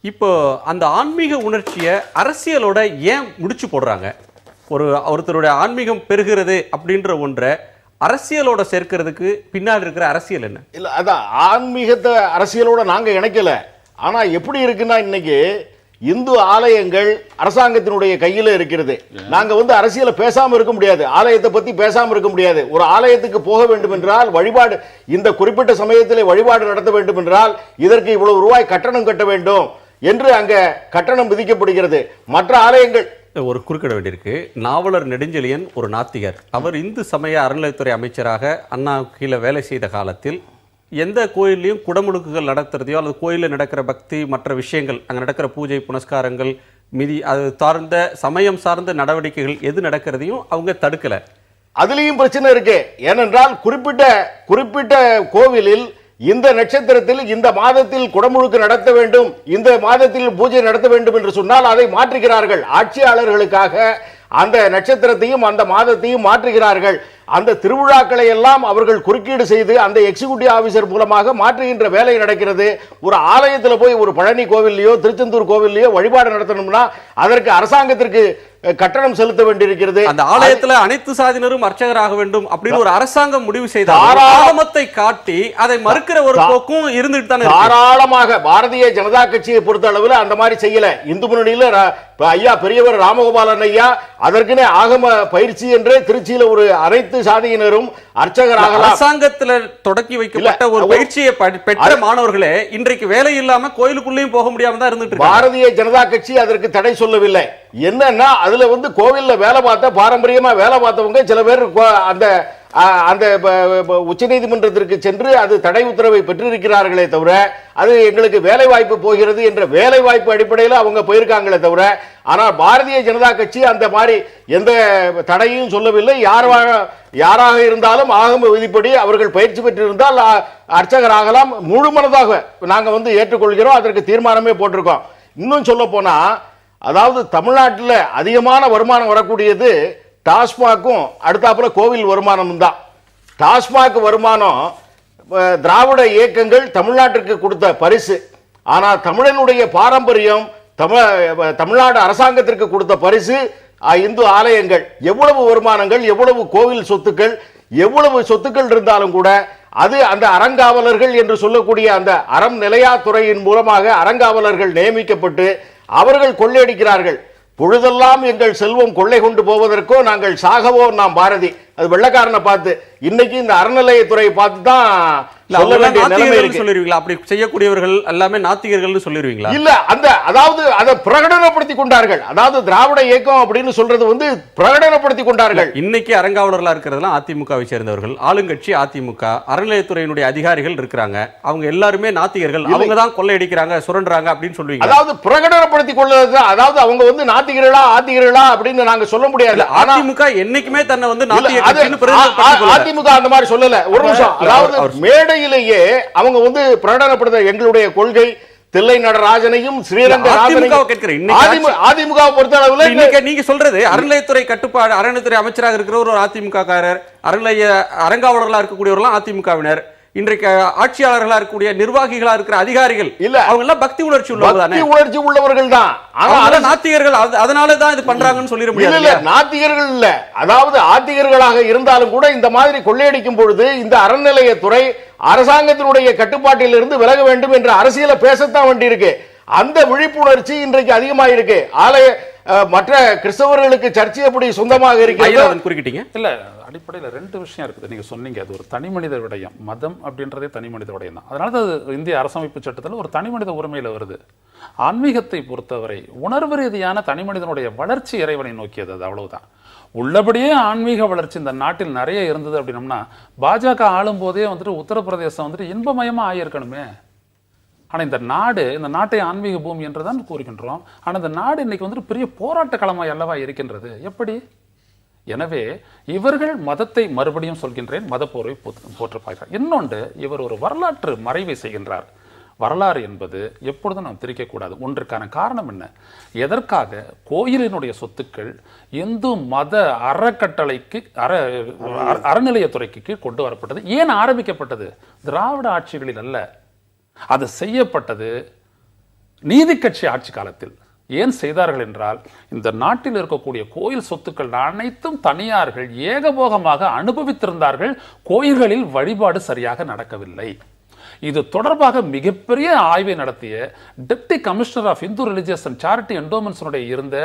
இப்போ அந்த ஆன்மீக உணர்ச்சியை அரசியலோட ஏன் முடிச்சு போடுறாங்க? ஒருத்தருடைய ஆன்மீகம் பெறுகிறது அப்படின்ற ஒன்றை அரசியலோட சேர்க்கிறதுக்கு பின்னால் இருக்கிற அரசியல் என்ன? இல்ல, அதான் ஆன்மீகத்தை அரசியலோட நாங்க இணைக்கல. ஆனா எப்படி இருக்குன்னா, இன்னைக்கு இந்து ஆலயங்கள் அரசாங்கத்தினுடைய கையில இருக்கிறது. நாங்க அரசியல பேசாம இருக்க முடியாது, ஆலயத்தை பத்தி பேசாம இருக்க முடியாது. ஒரு ஆலயத்துக்கு போக வேண்டும் என்றால் வழிபாடு, இந்த குறிப்பிட்ட சமயத்திலே வழிபாடு நடத்த வேண்டும் என்றால் இதற்கு இவ்வளவு ரூபாய் கட்டணம் கட்ட வேண்டும் என்று அங்க கட்டணம் விதிக்கப்படுகிறது. மற்ற ஆலயங்கள் ஒரு குறுக்கிட வேண்டியிருக்கு. நாவலர் நெடுஞ்செழியன் ஒரு நாத்திகர். அவர் இந்து சமய அறநிலையத்துறை அமைச்சராக அண்ணா கீழே வேலை செய்த காலத்தில் எந்த கோயிலையும் குடமுழுக்குகள் நடத்துறதையோ அல்லது கோயிலில் நடக்கிற பக்தி மற்ற விஷயங்கள், அங்கே நடக்கிற பூஜை புனஸ்காரங்கள் மிதி அது சார்ந்த சமயம் சார்ந்த நடவடிக்கைகள் எது நடக்கிறதையும் அவங்க தடுக்கல. அதுலேயும் பிரச்சனை இருக்கு. ஏனென்றால் குறிப்பிட்ட கோவிலில் இந்த நட்சத்திரத்தில் இந்த மாதத்தில் குடமுழுக்கு நடத்த வேண்டும், இந்த மாதத்தில் பூஜை நடத்த வேண்டும் என்று சொன்னால் அதை மாற்றுகிறார்கள். ஆட்சியாளர்களுக்காக அந்த நட்சத்திரத்தையும் அந்த மாதத்தையும் மாற்றுகிறார்கள். அந்த திருவிழாக்களை எல்லாம் அவர்கள் குறுக்கீடு செய்து அந்த எக்ஸிகியூட்டிவ் ஆபீசர் மூலமாக மாற்றுகின்ற வேலை நடக்கிறது. ஒரு ஆலயத்தில் போய் ஒரு பழனி கோவில்லையோ திருச்செந்தூர் கோவில்லையோ வழிபாடு நடத்தணும்னா அதற்கு அரசாங்கத்திற்கு கட்டணம் செலுத்த வேண்டியிருக்கிறது. அந்த ஆலயத்தில் அனைத்து சாதியினரும் அர்ச்சகராக வேண்டும் அப்படின்னு ஒரு அரசாங்கம் முடிவு செய்தால் ஆரம்பத்தை காட்டி அதை மறுக்கிற ஒரு போக்கும் இருந்துட்டு தானே. தாராளமாக பாரதிய ஜனதா கட்சியை பொறுத்த அளவில் அந்த மாதிரி செய்யல. இந்து முன்னணியில் ஐயா பெரியவர் ராமகோபாலன் ஐயா அதற்குனே ஆகம பயிற்சி என்று திருச்சியில ஒரு அனைத்து சாதியினரும் அர்ச்சகராகலாம். அரசாங்கத்தில் தொடக்கி வைக்கப்பட்ட ஒரு பயிற்சியை பெற்ற மாணவர்களே இன்றைக்கு வேலை இல்லாம கோயிலுக்குள்ளேயும் போக முடியாம தான் இருந்துட்டு. பாரதிய ஜனதா கட்சி அதற்கு தடை சொல்லவில்லை. என்னன்னா அதுல கோவில்ல வேலை பார்த்த பாரம்பரியமா வேலை பார்த்தவங்க சில பேர் அந்த உச்ச நீதிமன்றத்திற்கு சென்று அது தடை உத்தரவை பெற்றிருக்கிறார்களே தவிர அது எங்களுக்கு வேலை வாய்ப்பு போகிறது என்ற வேலை வாய்ப்பு அடிப்படையில் அவங்க போயிருக்காங்களே தவிர, ஆனால் பாரதிய ஜனதா கட்சி அந்த மாதிரி எந்த தடையும் சொல்லவில்லை. யாராக இருந்தாலும் ஆகம விதிப்படி அவர்கள் பயிற்சி பெற்றிருந்தால் அர்ச்சகராகலாம். முழு மனதாக நாங்கள் ஏற்றுக்கொள்கிறோம். அதற்கு தீர்மானமே போட்டிருக்கோம். இன்னும் சொல்ல போனா, அதாவது தமிழ்நாட்டில் அதிகமான வருமானம் வரக்கூடியது டாஸ்மாக்கும் அடுத்தாப்புல கோவில் வருமானம் தான். டாஸ்மாக் வருமானம் திராவிட இயக்கங்கள் தமிழ்நாட்டிற்கு கொடுத்த பரிசு. ஆனால் தமிழனுடைய பாரம்பரியம் தமிழ்நாடு அரசாங்கத்திற்கு கொடுத்த பரிசு இந்து ஆலயங்கள். எவ்வளவு வருமானங்கள், எவ்வளவு கோவில் சொத்துக்கள், எவ்வளவு சொத்துக்கள் இருந்தாலும் கூட அது அந்த அறங்காவலர்கள் என்று சொல்லக்கூடிய அந்த அறம் நிலையா துறையின் மூலமாக அறங்காவலர்கள் நியமிக்கப்பட்டு அவர்கள் கொள்ளையடிக்கிறார்கள். பொழுதெல்லாம் எங்கள் செல்வம் கொள்ளை கொண்டு போவதற்கோ நாங்கள் சாகவோ நாம் பாரதி. அது வெள்ளக்காரனை பார்த்து, இன்னைக்கு இந்த அறநிலையத்துறையை பார்த்து தான் சொல்ல வேண்டிய நிலைமை இருக்கு. சொல்லிருவீங்களா? அப்படி செய்யக்கூடியவர்கள் எல்லாமே நாத்திகர்கள் சொல்லிருவீங்களா? இல்ல, அதாவது அதை பிரகடனப்படுத்தி கொண்டார்கள். அதாவது திராவிட இயக்கம் அப்படின்னு சொல்றது பிரகடனப்படுத்தி கொண்டார்கள். இன்னைக்கு அறங்காவலர்களா இருக்கிறதுலாம் அதிமுகவை சேர்ந்தவர்கள், ஆளுங்கட்சி அதிமுக, அறநிலையத்துறையினுடைய அதிகாரிகள் இருக்கிறாங்க. அவங்க எல்லாருமே நாத்திகர்கள், அவங்க தான் கொள்ளையடிக்கிறாங்க, சுரண்டுறாங்க அப்படின்னு சொல்லுவீங்க. அதாவது பிரகடனப்படுத்தி கொள்வது, அதாவது அவங்க நாத்திகர்களா ஆத்திகர்களா அப்படின்னு நாங்க சொல்ல முடியாது. அதிமுக என்னைக்குமே தன்னை நாத்திக அதிமுக அந்த மாதிரி சொல்லல. ஒரு நிமிஷம், அதாவது மேடையிலேயே அவங்க பிரகடனப்படுத்த எங்களுடைய கொள்கை தில்லை நடராஜனையும் ஸ்ரீரங்க அதிமுக பொறுத்த அளவில் நீங்க சொல்றது அறநிலையத்துறை கட்டுப்பாடு, அறநிலையத்துறை அமைச்சராக இருக்கிற ஒரு அதிமுக காரர், அறங்காவலர்களா இருக்கக்கூடியவர்கள் அதிமுகவினர், இன்றைக்கு ஆட்சியாளர்களா இருக்கக்கூடிய நிர்வாகிகளா இருக்கிற அதிகாரிகள் இல்ல, அவங்க எல்லாம் பக்தி உணர்ச்சி உள்ளவர்கள் தான். ஆனா நாத்திகர்கள் அதனால தான் இது பண்றாங்கன்னு சொல்லிட முடியாது. நாத்திகர்கள் இல்ல, அதாவது ஆத்திகர்களாக இருந்தாலும் கூட இந்த மாதிரி கொள்ளையடிக்கும் பொழுது இந்த அறநிலையத்துறை அரசாங்கத்தினுடைய கட்டுப்பாட்டில் இருந்து விலக வேண்டும் என்ற அரசியலை பேசத்தான் வேண்டியிருக்கு. அந்த விழிப்புணர்ச்சி இன்றைக்கு அதிகமாக இருக்கு. மற்ற கிறிஸ்தவர்களுக்கு சர்ச்சை எப்படி சொந்தமாக இருக்கிறது? ஐயனாதன் குறுக்கிட்டீங்க. இல்ல அடிப்படையில் ரெண்டு விஷயம் இருக்குது. நீங்க சொன்னீங்க அது ஒரு தனி மனித விடயம். மதம் அப்படின்றதே தனி மனித விடயம் தான். அதனால தான் அது இந்திய அரசமைப்பு சட்டத்தில் ஒரு தனி மனித உரிமையில வருது. ஆன்மீகத்தை பொறுத்தவரை உணர்வு ரீதியான தனி மனிதனுடைய வளர்ச்சி இறைவனை நோக்கியது, அது அவ்வளவுதான். உள்ளபடியே ஆன்மீக வளர்ச்சி இந்த நாட்டில் நிறைய இருந்தது அப்படின்னம்னா பாஜக ஆளும் போதே வந்துட்டு உத்தரப்பிரதேசம் வந்துட்டு இன்பமயமா ஆகியிருக்கணுமே. ஆனால் இந்த நாட்டை ஆன்மீக பூமி என்றுதான் கூறுகின்றோம். ஆனால் இந்த நாடு இன்னைக்கு வந்துட்டு பெரிய போராட்ட களமாய் அல்லவா இருக்கின்றது. எப்படி? எனவே இவர்கள் மதத்தை மறுபடியும் சொல்கின்றேன் மதப்போரை போற்ற பார்க்கிறார். இன்னொன்று, இவர் ஒரு வரலாற்று மறைவை செய்கின்றார். வரலாறு என்பது எப்பொழுதும் நாம் திரிக்கக்கூடாது. ஒன்றுக்கான காரணம் என்ன? எதற்காக கோயிலினுடைய சொத்துக்கள் இந்து மத அறக்கட்டளைக்கு அறநிலையத்துறைக்கு கீழ் கொண்டு வரப்பட்டது? ஏன் ஆரம்பிக்கப்பட்டது? திராவிட ஆட்சிகளில் அல்ல, அது செய்யப்பட்டது நீதி கட்சி ஆட்சி காலத்தில். ஏன் செய்தார்கள் என்றால், இந்த நாட்டில் இருக்கக்கூடிய கோயில் சொத்துக்கள் அனைத்தும் தனியார்கள் ஏகபோகமாக அனுபவித்திருந்தார்கள். கோயில்களில் வழிபாடு சரியாக நடக்கவில்லை. இது தொடர்பாக மிகப்பெரிய ஆய்வை நடத்திய deputy commissioner of Hindu religious and charity endowments இருந்த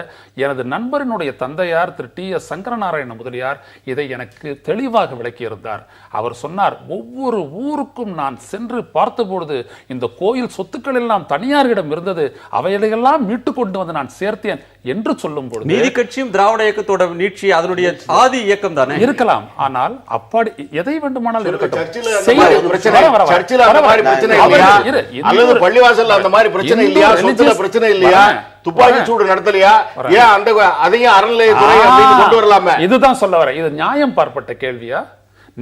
எனது நண்பரினுடைய தந்தையார் திரு டி.எஸ். சங்கரநாராயண முதலியார் இதை எனக்கு தெளிவாக விளக்கியிருந்தார். அவர் சொன்னார், ஒவ்வொரு ஊருக்கும் நான் சென்று பார்த்தபொழுது இந்த கோயில் சொத்துக்கள் எல்லாம் தனியாரிடம் இருந்தது, அவையெல்லாம் மீட்டு கொண்டு வந்து நான் சேர்த்தேன் என்று சொல்லும் பொழுது, நீதி கட்சியும் திராவிட இயக்கத்தோட நீட்சி அதனுடைய ஆதி இயக்கம் தானே இருக்கலாம். ஆனால் அப்படி எதை வேண்டுமானால் இருக்கட்டும். பள்ளிவாசல் அந்த மாதிரி பிரச்சனை இல்லையா? சொத்துல பிரச்சனை இல்லையா? துப்பாக்கி சூடு நடத்தலையா? ஏன் அந்த அதையும் அறநிலையத்துறை அப்படின்னு கொண்டு வரலாமே? இதுதான் சொல்ல வர. இது நியாயம் பார்ப்பட்ட கேள்வியா?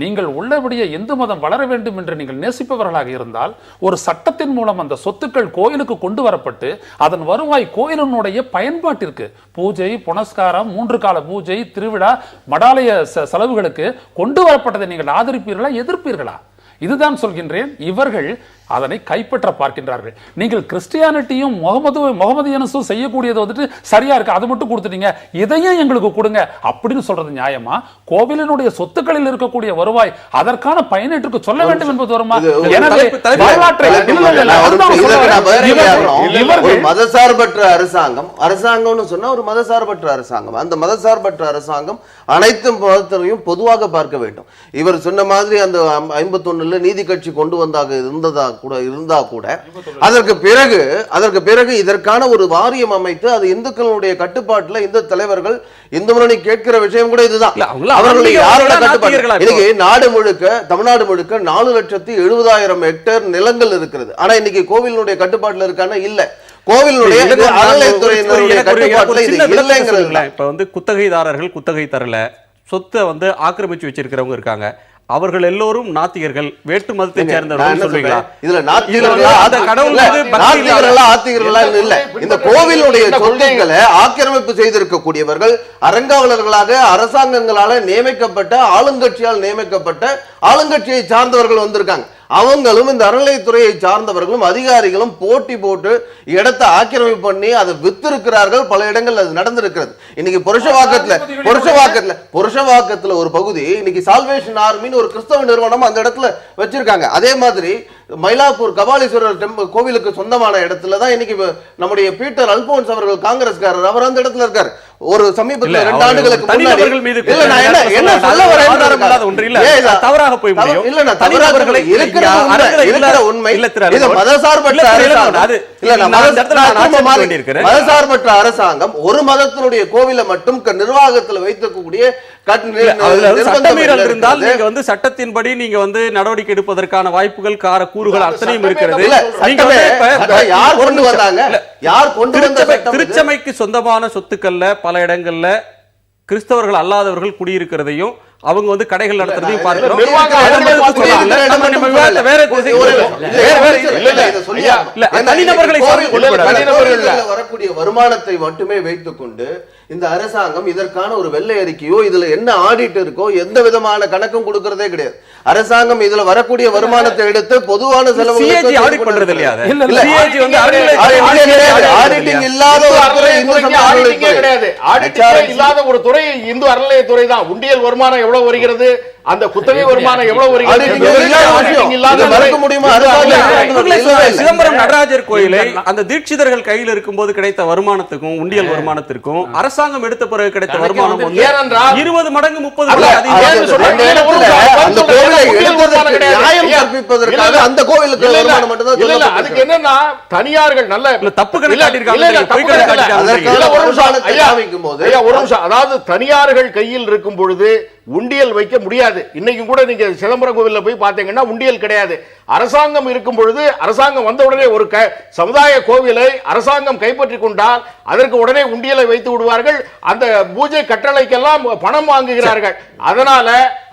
நீங்கள் உள்ளபடியே இந்து மதம் வளர வேண்டும் என்று நீங்கள் நேசிப்பவர்களாக இருந்தால் ஒரு சட்டத்தின் மூலம் அந்த சொத்துக்கள் கோயிலுக்கு கொண்டு வரப்பட்டு அதன் வருவாய் கோயிலினுடைய பயன்பாட்டிற்கு, பூஜை புனஸ்காரம், 3 கால பூஜை, திருவிழா, மடாலய செலவுகளுக்கு கொண்டு வரப்பட்டதை நீங்கள் ஆதரிப்பீர்களா, எதிர்ப்பீர்களா? இதுதான் சொல்கின்றேன். இவர்கள் அதனை கைப்பற்ற பார்க்கின்றார்கள். நீங்கள் கிறிஸ்டியானிட்டியும் முகமதியனும் செய்யக்கூடியது வந்துட்டு சரியா இருக்கு, அதை மட்டும் கொடுத்துட்டீங்க, இதையும் எங்களுக்கு கொடுங்க அப்படின்னு சொல்றது நியாயமா? கோவிலினுடைய சொத்துக்களில் இருக்கக்கூடிய வருவாய் அதற்கான பயனீட்டுக்கு சொல்ல வேண்டும் என்பது வருமா? எனவே மதசார்பற்ற அரசாங்கம்னு சொன்னா ஒரு மதசார்பற்ற அரசாங்கம். அந்த மதசார்பற்ற அரசாங்கம் அனைத்து மதத்தையும் பொதுவாக பார்க்க வேண்டும். இவர் சொன்ன மாதிரி அந்த 51 நீதி கட்சி கொண்டு வந்தாக இருந்தா கூட அதற்கு பிறகு இதற்கான ஒரு வாரியம் அமைத்து அது இந்துக்களுடைய கட்டுப்பாட்டுல இந்த தலைவர்கள் இந்து முன்னணி கேட்கிற விஷயம் கூட இதுதான். அவர்களுடைய யாரோட கட்டுப்பாடு? இன்னைக்கு தமிழ்நாடு முழுக்க 4,70,70,000 ஹெக்டேர் நிலங்கள் இருக்கிறது. ஆனா இன்னைக்கு கோவிலுடைய கட்டுப்பாட்டுல இருக்கான இல்ல. கோவிலுடைய அறநிலையத்துறையினுடைய கட்டுப்பாட்டுல இது இல்லைங்கிறது. இப்ப வந்து குத்தகைதாரர்கள் குத்தகை தரல, சொத்தை ஆக்கிரமிச்சு வச்சிருக்கிறவங்க இருக்காங்க. அவர்கள் எல்லோரும் நாத்திகர்கள், வேட்டு மதத்தை சேர்ந்தவர்கள் சொல்றீங்களா? இதுல நாத்திகர்களா ஆத்திகர்களா இல்ல. இந்த கோவிலுடைய சொத்துக்களை ஆக்கிரமிப்பு செய்திருக்கக்கூடியவர்கள் அறங்காவலர்களாக அரசாங்கங்களால நியமிக்கப்பட்ட, ஆளுங்கட்சியால் நியமிக்கப்பட்ட, ஆளுங்கட்சியை சார்ந்தவர்கள் வந்திருக்காங்க. அவங்களும் இந்த அறநிலையத்துறையை சார்ந்தவர்களும் அதிகாரிகளும் போட்டி போட்டு இடத்தை ஆக்கிரமிப்பு பண்ணி அதை வித்திருக்கிறார்கள். பல இடங்கள் அது நடந்திருக்கிறது. இன்னைக்கு புருஷவாக்கத்துல ஒரு பகுதி இன்னைக்கு சால்வேஷன் ஆர்மின்னு ஒரு கிறிஸ்தவ நிறுவனம் அந்த இடத்துல வச்சிருக்காங்க. அதே மாதிரி மயிலாப்பூர் கபாலீஸ்வரர் கோவிலுக்கு சொந்தமான இடத்துல தான் இன்னைக்கு நம்முடைய பீட்டர் அல்போன்ஸ் அவர்கள் காங்கிரஸ்காரர், அவர் அந்த இடத்துல இருக்காரு. ஒரு சமீபத்தில் 2 ஆண்டுகளுக்கு முன்னாடி மதசார்பற்ற அரசாங்கம் ஒரு மதத்தினுடைய கோவிலை மட்டும் நிர்வாகத்தில் வைக்கக்கூடிய சட்டமீறல் இருந்தால் நீங்க வந்து சட்டத்தின்படி நீங்க வந்து நடவடிக்கை எடுப்பதற்கான வாய்ப்புகள் கூறுகள் அத்தனையும் இருக்கிறது. திருச்சபைக்கு சொந்தமான சொத்துக்கள்ல பல இடங்கள்ல கிறிஸ்தவர்கள் அல்லாதவர்கள் குடியிருக்கிறதையும் அவங்க வந்து கடைகள் நடத்துறதையும் பார்க்கிறோம். வரக்கூடிய வருமானத்தை மட்டுமே வைத்துக் கொண்டு இந்த அரசாங்கம் இதற்கான ஒரு வெள்ளை அறிக்கையோ இதுல என்ன ஆடிட் இருக்கோ எந்த விதமான கணக்கும் கொடுக்கறதே கிடையாது. அரசாங்கம் இதுல வரக்கூடிய வருமானத்தை எடுத்து பொதுவான செலவுகளுக்கு ஆடிட் பண்றது இல்லையா? ஆடிட்டிங் இல்லாத ஒரு துறை இந்து அறநிலையத்துறை தான். உண்டியல் வருமானம் எவ்வளவு வருகிறது, அந்த குத்தகை வருமானம் எவ்வளவு அது நீங்க இல்லாத விஷயம். இதை மறுக்க முடியுமா? சிதம்பரம் நடராஜர் கோயிலை அந்த தீட்சிதர்கள் கையில் இருக்கும்போது கிடைத்த வருமானத்துக்கும் உண்டியல் வருமானத்திற்கும் அரசாங்கம் எடுத்த பிறகு கிடைத்த வருமானம் வந்து ஏனென்றால் 20 மடங்கு 30 அல்ல, மடங்கு அதிகம். ஏன்னு சொல்றேன். அந்த இடத்துல அந்த கோவிலை எடுத்ததற்கு நியாயம் கற்பிப்பதற்காக அந்த கோவிலுக்கு இல்ல, வருமானம் மட்டும் தான் இல்ல, இல்ல, அதுக்கு என்னன்னா தனியார்கள் நல்ல இல்ல, தப்பு கணக்கு இல்ல, காட்டியிருக்காங்க. இல்ல, இல்ல, பொய் தப்பு கணக்கு கணக்கு இல்ல. காட்டியிருக்காங்க. இல்ல, ஒரு நிமிஷம். வருமானத்தை ஐயா, காமிக்கும் போது ஐயா, ஒரு நிமிஷம். அதாவது தனியார்கள் கையில் இருக்கும் பொழுது உண்டியல் வைக்க முடியாது. இன்னைக்கு கூட நீங்க சிதம்பரம் கோவில்ல போய் பாத்தீங்கன்னா உண்டியல் கிடையாது. அரசாங்கம் இருக்கும் பொழுது அரசாங்கம் வந்த உடனே ஒரு சமுதாய கோவிலை அரசாங்கம் கைப்பற்றிக் கொண்டால் அதற்கு உடனே உண்டியலை வைத்து விடுவார்கள். அந்த பூஜை கட்டளைக்கெல்லாம் பணம் வாங்குகிறார்கள். அதனால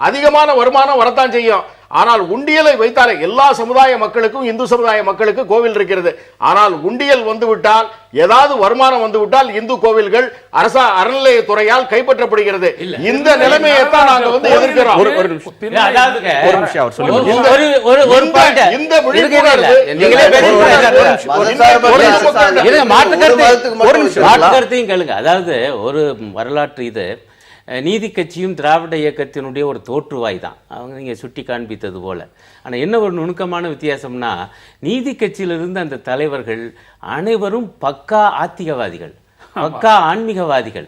அதிகமான வருமானம் வரத்தான் செய்யும். ஆனால் உண்டியலை வைத்தாலே எல்லா சமுதாய மக்களுக்கும் இந்து சமுதாய மக்களுக்கு கோவில் இருக்கிறது. ஆனால் உண்டியல் வந்துவிட்டால் ஏதாவது வருமானம் வந்துவிட்டால் இந்து கோவில்கள் அறநிலையத்துறையால் கைப்பற்றப்படுகிறது. இந்த நிலைமையை தான் நாங்க வந்து எதிர்க்கிறோம். ஒரு நிமிஷம். அதாவதுங்க, ஒரு நிமிஷம் அவர் சொல்லி முடிங்க. ஒரு point. இந்த விழிப்புணர்வு நீங்களே ஒரு நிமிஷம். மாற்று கருத்தையும் கேளுங்க. அதாவது ஒரு வரலாற்று இது நீதி கட்சியும் திராவிட இயக்கத்தினுடைய ஒரு தோற்றுவாய் தான் அவங்க நீங்க சுட்டி காண்பித்தது போல. ஆனா என்ன ஒரு நுணுக்கமான வித்தியாசம்னா, நீதி கட்சியிலிருந்து அந்த தலைவர்கள் அனைவரும் பக்கா ஆத்திகவாதிகள், பக்கா ஆன்மீகவாதிகள்.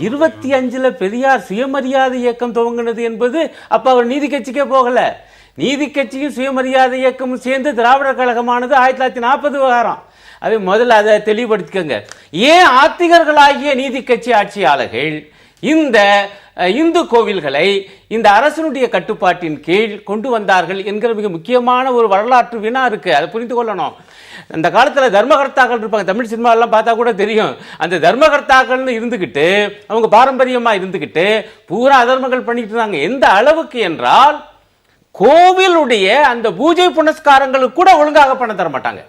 25ல பெரியார் சுயமரியாதை இயக்கம் துவங்கினது என்பது அப்ப அவர் நீதி கட்சிக்கே போகல. நீதி கட்சியும் சுயமரியாதை இயக்கமும் சேர்ந்து திராவிட கழகமானது 1940 விவகாரம். அது முதல்ல அதை தெளிவுபடுத்திக்கங்க. ஏன் ஆத்திகர்களாகிய நீதி கட்சி ஆட்சியாளர்கள் இந்த இந்து கோவில்களை இந்த அரசனுடைய கட்டுப்பாட்டின் கீழ் கொண்டு வந்தார்கள் என்கிற மிக முக்கியமான ஒரு வரலாற்று வினா இருக்கு. அதை புரிந்து கொள்ளணும். அந்த காலத்துல தர்மகர்த்தாக்கள் இருப்பாங்க. தமிழ் சினிமா எல்லாம் பார்த்தா கூட தெரியும். அந்த தர்மகர்த்தாக்கள்னு இருந்துகிட்டு அவங்க பாரம்பரியமா இருந்துகிட்டு பூரா அதர்மங்கள் பண்ணிட்டு இருந்தாங்க. எந்த அளவுக்கு என்றால் கோவிலுடைய அந்த பூஜை புனஸ்காரங்களுக்கு கூட ஒழுங்காக பணம் தர மாட்டாங்க.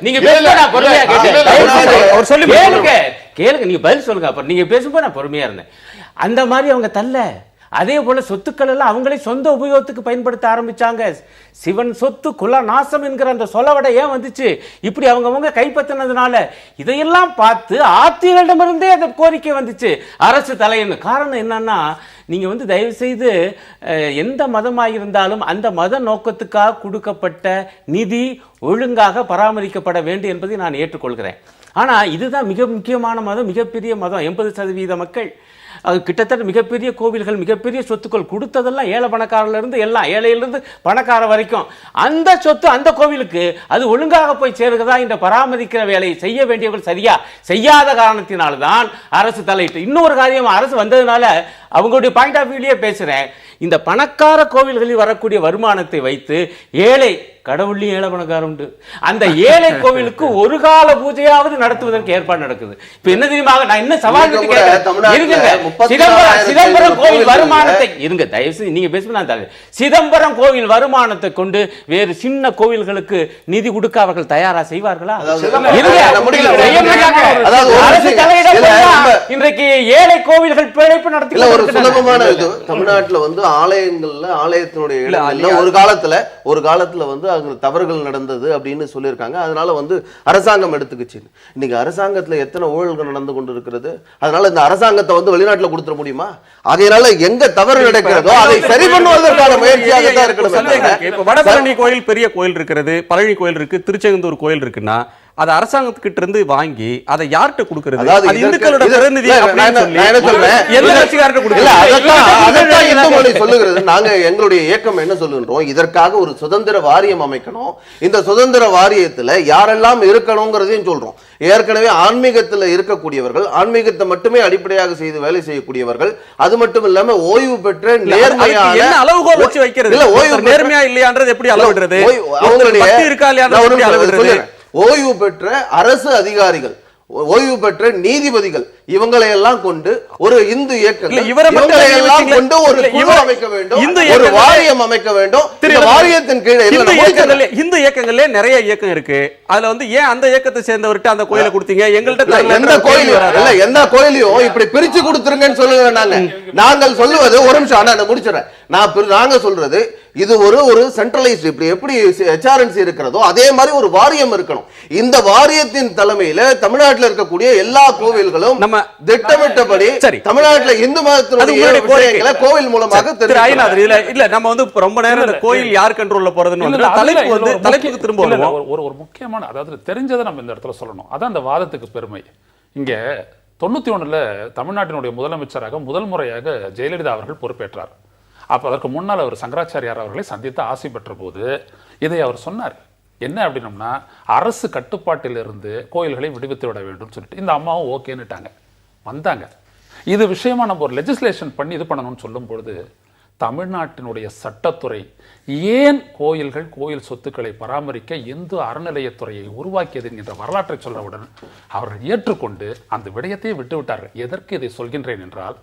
நீங்க கேளுங்க, நீங்க பதில் சொல்லுங்க. அப்புறம் நீங்க பேசும்போது நான் பொறுமையா இருந்தேன். அந்த மாதிரி அவங்க தள்ள. அதே போல சொத்துக்கள் எல்லாம் அவங்களே சொந்த உபயோகத்துக்கு பயன்படுத்த ஆரம்பிச்சாங்க. சிவன் சொத்து குல நாசம் என்கிற அந்த சொலவடை ஏன் வந்துச்சு? இப்படி அவங்க கைப்பற்றினதுனால இதையெல்லாம் பார்த்து ஆத்திகளிடமிருந்தே அந்த கோரிக்கை வந்துச்சு அரசு தலைன்னு. காரணம் என்னன்னா, நீங்க தயவு செய்து எந்த மதமாக இருந்தாலும் அந்த மத நோக்கத்துக்காக கொடுக்கப்பட்ட நிதி ஒழுங்காக பராமரிக்கப்பட வேண்டும் என்பதை நான் ஏற்றுக்கொள்கிறேன். ஆனா இதுதான் மிக முக்கியமான மதம், மிகப்பெரிய மதம். 80% மக்கள் கிட்டத்தட்ட மிகப்பெரிய கோவில்கள், மிகப்பெரிய சொத்துக்கள் கொடுத்ததெல்லாம் ஏழை பணக்காரர்ல இருந்து எல்லாம் ஏழையிலிருந்து பணக்கார வரைக்கும் அந்த சொத்து அந்த கோவிலுக்கு அது ஒழுங்காக போய் சேருகிறதா இந்த பராமரிக்கிற வேலையை செய்ய வேண்டியவர்கள் சரியா செய்யாத காரணத்தினால்தான் அரசு தலையிட்டு. இன்னொரு காரியம், அரசு வந்ததுனால அவங்களுடைய பாயிண்ட் ஆஃப் வியூலயே பேசுறேன். இந்த பணக்கார கோவில்களில் வரக்கூடிய வருமானத்தை வைத்து ஏழை கடவுள்லையும் ஏழை பணக்கார உண்டு. அந்த ஏழை கோவிலுக்கு ஒரு கால பூஜையாவது நடத்துவதற்கு ஏற்பாடு நடக்குது. இப்ப என்ன தெரியுமா, நான் என்ன சவால் சிதம்பரம் கோவில் வருமானத்தை இருங்க தயவுசெய்து நீங்க பேசுங்க. சிதம்பரம் கோவில் வருமானத்தை கொண்டு வேறு சின்ன கோவில்களுக்கு நிதி கொடுக்க அவர்கள் தயாரா செய்வார்களா? இன்றைக்கு ஏழை கோவில்கள் பிழைப்பு நடத்தி ஒரு சுலபமான இது. தமிழ்நாட்டுல ஆலயங்கள்ல ஆலயத்தினுடைய ஒரு காலத்துல அங்க தவறுகள் நடந்தது அப்படின்னு சொல்லியிருக்காங்க. அதனால அரசாங்கம் எடுத்துக்கிச்சு. இன்னைக்கு அரசாங்கத்துல எத்தனை ஊழல்கள் நடந்து கொண்டு இருக்கிறது. அதனால இந்த அரசாங்கத்தை வெளிநாட்டுல கொடுத்துட முடியுமா? அதனால எங்க தவறு நடக்கிறதோ அதை சரி பண்ணுவதற்கான முயற்சியாக தான் இருக்கணும். வடபழனி கோயில் பெரிய கோயில் இருக்கிறது, பழனி கோயில் இருக்கு, திருச்செந்தூர் கோயில் இருக்குன்னா அது அரசாங்கத்துக்கிட்ட இருந்து வாங்கி அதை யார்கிட்ட கொடுக்கிறது? அது இந்துக்களோட பிரதிநிதி அப்படின்னு சொல்லி எந்த கட்சிக்காரர்கிட்ட கொடுக்கிறது? சொல்லுகிறது. நாங்க எங்களுடைய இயக்கம் என்ன சொல்லுகிறோம், இதற்காக ஒரு சுதந்திர வாரியம் அமைக்கணும். இந்த சுதந்திர வாரியத்துல யாரெல்லாம் இருக்கணும்ங்கிறதையும் சொல்றோம். ஏற்கனவே ஆன்மீகத்தில் இருக்கக்கூடியவர்கள், ஆன்மீகத்தை மட்டுமே அடிப்படையாக செய்து வேலை செய்யக்கூடியவர்கள், அது மட்டும் இல்லாம ஓய்வு பெற்ற நேர்மையான அளவுகோல் வச்சு வைக்கிறது. இல்ல ஓய்வு நேர்மையா இல்லையான்றது எப்படி அளவிடுறது? அவங்களுடைய இருக்கா இல்லையா? ஓய்வு பெற்ற அரசு அதிகாரிகள், ஓய்வு பெற்ற நீதிபதிகள், இவங்களை எல்லாம் கொண்டு ஒரு இந்து இயக்கம் கொண்டு ஒரு குழு அமைக்க வேண்டும், ஒரு வாரியம் அமைக்க வேண்டும். வாரியத்தின் கீழே இந்து இயக்கங்களே நிறைய இயக்கம் இருக்கு. அதுல ஏன் அந்த இயக்கத்தை சேர்ந்தவர்கிட்ட அந்த கோயிலை கொடுத்தீங்க? எங்கள்கிட்ட எந்த கோயிலும் எந்த கோயிலையும் இப்படி பிரிச்சு கொடுத்துருங்கன்னு சொல்லுங்க. நாங்கள் சொல்லுவது ஒரு நிமிஷம் முடிச்சிடறேன். நாங்க சொல்றது இது ஒரு சென்ட்ரலைஸ்ட், எப்படி HRNC இருக்கிறதோ அதே மாதிரி ஒரு வாரியம் இருக்கணும். இந்த வாரியத்தின் தலைமையில தமிழ்நாட்டில் இருக்கக்கூடிய எல்லா கோவில்களும் நம்ம திட்டமிட்டபடி தமிழ்நாட்டில் இந்து மதத்தினுடைய கோரிக்கைகளை கோவில் மூலமாக இல்ல நம்ம ரொம்ப நேரம் கோயில் யார் கண்ட்ரோல்ல போறதுன்னு தலைப்புக்கு திரும்ப ஒரு முக்கியமான, அதாவது தெரிஞ்சதை நம்ம இந்த இடத்துல சொல்லணும். அதான் அந்த வாதத்துக்கு பெருமை. இங்க 91 தமிழ்நாட்டினுடைய முதலமைச்சராக முதல் முறையாக ஜெயலலிதா அவர்கள் பொறுப்பேற்றார். அப்போ அதற்கு முன்னால் அவர் சங்கராச்சாரியார் அவர்களை சந்தித்து ஆசை பெற்ற போது இதை அவர் சொன்னார். என்ன அப்படின்னம்னா, அரசு கட்டுப்பாட்டிலிருந்து கோயில்களை விடுவித்து விட வேண்டும் சொல்லிட்டு இந்த அம்மாவும் ஓகேன்னுட்டாங்க, வந்தாங்க. இது விஷயமா நம்ம ஒரு லெஜிஸ்லேஷன் பண்ணி இது பண்ணணும்னு சொல்லும் பொழுது தமிழ்நாட்டினுடைய சட்டத்துறை ஏன் கோயில் சொத்துக்களை பராமரிக்க இந்து அறநிலையத்துறையை உருவாக்கியது என்கின்ற வரலாற்றை சொல்லவுடன் அவர்கள் ஏற்றுக்கொண்டு அந்த விடயத்தையே விட்டுவிட்டார்கள். எதற்கு இதை சொல்கின்றேன் என்றால்,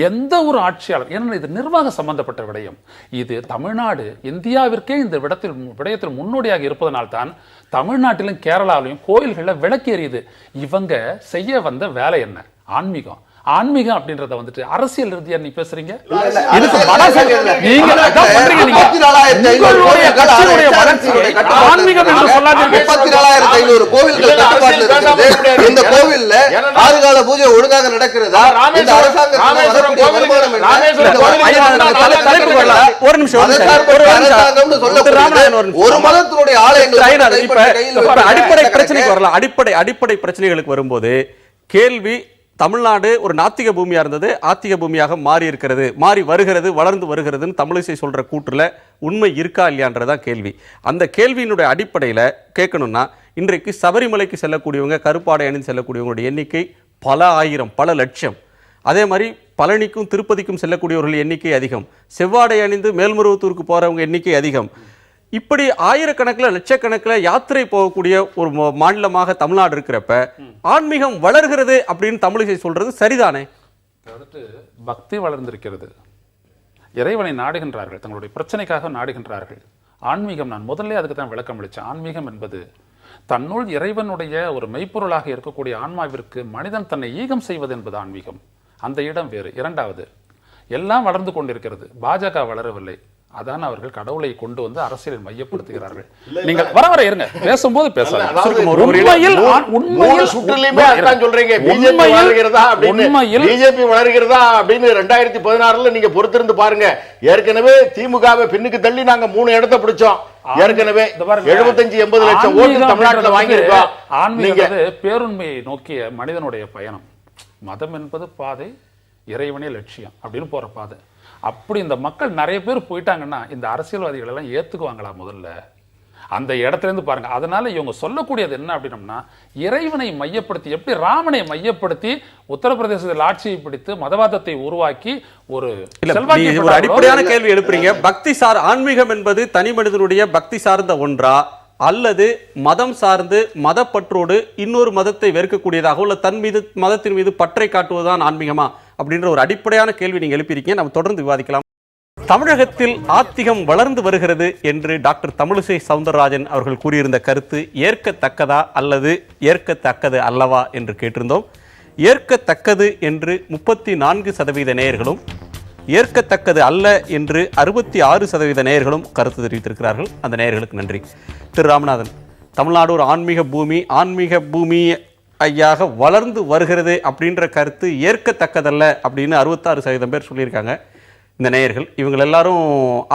எந்த ஒரு ஆட்சியாளர், ஏன்னா இது நிர்வாக சம்பந்தப்பட்ட விடயம், இது தமிழ்நாடு இந்தியாவிற்கே இந்த விடயத்தில் முன்னோடியாக இருப்பதனால்தான் தமிழ்நாட்டிலும் கேரளாவிலும் கோயில்களில் விளக்கு எரியுது. இவங்க செய்ய வந்த வேலை என்ன? ஆன்மீகம் அப்படின்றத வந்துட்டு அரசியல் ரீதியா நீ பேசுறீங்க. இந்த கோவில்ல ஆறுகால பூஜை ஒழுங்காக நடக்கிறதா? ஒரு மதத்தினுடைய ஆலயங்கள் அடிப்படை பிரச்சனைகளுக்கு வரும்போது கேள்வி, தமிழ்நாடு ஒரு நாத்திக பூமியா இருந்தது, ஆத்திக பூமியாக மாறி இருக்கிறது, மாறி வருகிறது, வளர்ந்து வருகிறதுன்னு தமிழிசை சொல்ற கூற்றுல உண்மை இருக்கா இல்லையான்றதான் கேள்வி. அந்த கேள்வியினுடைய அடிப்படையில் கேட்கணும்னா, இன்றைக்கு சபரிமலைக்கு செல்லக்கூடியவங்க, கருப்பாடை அணிந்து செல்லக்கூடியவங்களுடைய எண்ணிக்கை பல ஆயிரம், பல லட்சம். அதே மாதிரி பழனிக்கும் திருப்பதிக்கும் செல்லக்கூடியவர்கள் எண்ணிக்கை அதிகம், செவ்வாடை அணிந்து மேல்மருவத்தூருக்கு போறவங்க எண்ணிக்கை அதிகம். இப்படி ஆயிரக்கணக்கில் லட்சக்கணக்கில் யாத்திரை போகக்கூடிய ஒரு மாநிலமாக தமிழ்நாடு இருக்கிறப்ப ஆன்மீகம் வளர்கிறது அப்படின்னு தமிழிசை சொல்றது சரிதானே? பக்தி வளர்ந்திருக்கிறது, இறைவனை நாடுகின்றார்கள், தங்களுடைய பிரச்சனைக்காக நாடுகின்றார்கள். ஆன்மீகம், நான் முதல்ல அதுக்கு தான் விளக்கம் அளித்தேன். ஆன்மீகம் என்பது தன்னுள் இறைவனுடைய ஒரு மெய்ப்பொருளாக இருக்கக்கூடிய ஆன்மாவிற்கு மனிதன் தன்னை ஈகம் செய்வது என்பது ஆன்மீகம். அந்த இடம் வேறு. இரண்டாவது, எல்லாம் வளர்ந்து கொண்டிருக்கிறது, பாஜக வளரவில்லை. அதான் அவர்கள் கடவுளை கொண்டு வந்து அரசியலில் மையப்படுத்துகிறார்கள். நீங்கள் வர இருங்க, பேசும்போது பிஜேபி வளர்கிறதா அப்படின்னு 2016 நீங்க பொறுத்திருந்து பாருங்க. ஏற்கனவே திமுகவை பின்னுக்கு தள்ளி நாங்க 3 இடத்தை பிடிச்சோம். ஏற்கனவே 75-80 லட்சம் ஓட்டு தமிழ்நாட்டில் வாங்கியிருக்கோம். ஆன்மீகம் பேருண்மையை நோக்கிய மனிதனுடைய பயணம். மதம் என்பது பாதை, இறைவனே லட்சியம் அப்படின்னு போற பாதை. அப்படி இந்த மக்கள் நிறைய பேர் போயிட்டாங்கன்னா இந்த அரசியல்வாதிகள் எல்லாம் ஏத்துக்குவாங்களா? முதல்ல அந்த இடத்துல இருந்து பாருங்க. அதனால இவங்க சொல்லக்கூடியது என்ன அப்படின்னம்னா, இறைவனை மையப்படுத்தி, எப்படி ராமனை மையப்படுத்தி உத்தரப்பிரதேசத்தில் ஆட்சியை பிடித்து மதவாதத்தை உருவாக்கி ஒரு அடிப்படையான கேள்வி எழுப்புறீங்க. பக்தி ஆன்மீகம் என்பது தனி மனிதனுடைய பக்தி சார்ந்த ஒன்றா, அல்லது மதம் சார்ந்து மதப்பற்றோடு இன்னொரு மதத்தை வெறுக்கக்கூடியதாக உள்ள மதத்தின் மீது பற்றை காட்டுவதுதான் ஆன்மீகமா அப்படின்ற ஒரு அடிப்படையான கேள்வி நீங்க எழுப்பியிருக்கீங்க. நம்ம தொடர்ந்து விவாதிக்கலாம். தமிழகத்தில் ஆத்திகம் வளர்ந்து வருகிறது என்று டாக்டர் தமிழிசை சவுந்தரராஜன் அவர்கள் கூறியிருந்த கருத்து ஏற்கத்தக்கதா அல்லது ஏற்கத்தக்கது அல்லவா என்று கேட்டிருந்தோம். ஏற்கத்தக்கது என்று 34% நேயர்களும், ஏற்கத்தக்கது அல்ல என்று 66% நேயர்களும் கருத்து தெரிவித்திருக்கிறார்கள். அந்த நேயர்களுக்கு நன்றி. திரு ராமநாதன், தமிழ்நாடு ஒரு ஆன்மீக பூமி ஐயாக வளர்ந்து வருகிறது அப்படின்ற கருத்து ஏற்கத்தக்கதல்ல அப்படின்னு 66% பேர் சொல்லியிருக்காங்க. இந்த நேயர்கள் இவங்க எல்லாரும்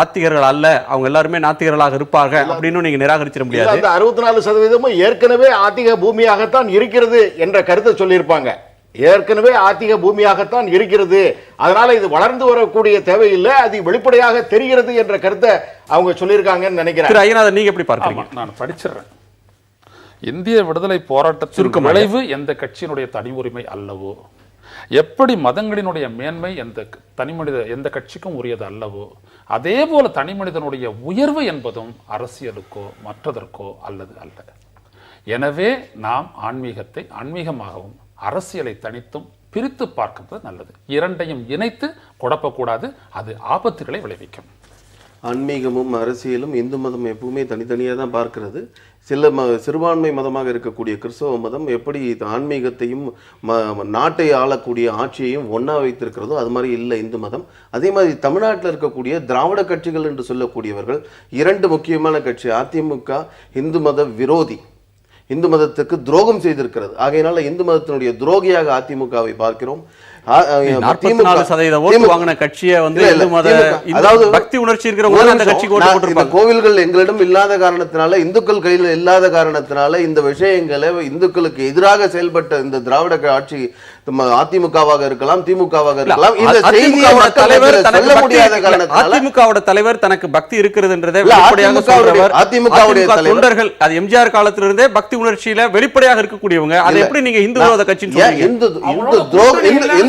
ஆத்திகர்கள் அல்ல, அவங்க எல்லாருமே நாத்திகர்களாக இருப்பாங்க அப்படின்னு நீங்க நிராகரிச்சிட முடியாது. அந்த 64% ஏற்கனவே ஆத்திக பூமியாகத்தான் இருக்கிறது என்ற கருத்தை சொல்லியிருப்பாங்க. ஏற்கனவே ஆத்திக பூமியாகத்தான் இருக்கிறது, அதனால இது வளர்ந்து வரக்கூடிய தேவையில்லை, அது வெளிப்படையாக தெரிகிறது என்ற கருத்தை அவங்க சொல்லியிருக்காங்கன்னு நினைக்கிறேன். ஐயநாதன், நீங்க எப்படி பார்க்கறீங்க? நான் படிச்சிடுறேன். இந்திய விடுதலை போராட்டத்தின் விளைவு எந்த கட்சியினுடைய தனி உரிமை அல்லவோ, எப்படி மதங்களினுடைய மேன்மை எந்த கட்சிக்கும் உரியது அல்லவோ, அதே போல தனி மனிதனுடைய உயர்வு என்பதும் அரசியலுக்கோ மற்றதற்கோ அல்லது அல்ல. எனவே நாம் ஆன்மீகத்தை ஆன்மீகமாகவும் அரசியலை தனித்தும் பிரித்து பார்க்கிறது நல்லது. இரண்டையும் இணைத்து குழப்பக்கூடாது, அது ஆபத்துகளை விளைவிக்கும். ஆன்மீகமும் அரசியலும் இந்து மதம் எப்பவுமே தனித்தனியாக தான் பார்க்கிறது. சிறுபான்மை மதமாக இருக்கக்கூடிய கிறிஸ்தவ மதம் எப்படி ஆன்மீகத்தையும் நாட்டை ஆளக்கூடிய ஆட்சியையும் ஒன்றா வைத்திருக்கிறதோ அது மாதிரி இல்லை இந்து மதம். அதே மாதிரி தமிழ்நாட்டில் இருக்கக்கூடிய திராவிட கட்சிகள் என்று சொல்லக்கூடியவர்கள் 2 முக்கியமான கட்சி. அதிமுக இந்து மத விரோதி, இந்து மதத்துக்கு துரோகம் செய்திருக்கிறது. ஆகையினால இந்து மதத்தினுடைய துரோகியாக அதிமுகவை பார்க்கிறோம். 44% ஓட்டு வாங்கின கட்சியை வந்து அதாவது பக்தி உணர்ச்சி இருக்கிறவங்க அந்த கட்சிக்கு ஓட்டு போட்டிருப்பாங்க. கோவில்கள் எங்களிடம் இல்லாத காரணத்தினால, இந்துக்கள் கையில் இல்லாத காரணத்தினால இந்த விஷயங்களை இந்துக்களுக்கு எதிராக செயல்பட்ட இந்த திராவிட ஆட்சி அதிமுகவாக இருக்கலாம், திமுகவாக இருக்கலாம், இந்த செய்தியை தலைவர் சொல்ல முடியாத காரணத்தினால அதிமுகவோட தலைவர் தனக்கு பக்தி இருக்கிறதுன்றதை வெளிப்படையாக சொல்றவர். அதிமுகவுடைய தொண்டர்கள் அது எம்ஜிஆர் காலத்திலிருந்தே பக்தி உணர்ச்சியில வெளிப்படையாக இருக்கக்கூடியவங்க. அதை எப்படி நீங்க இந்து விரோத கட்சின்னு சொல்றீங்க?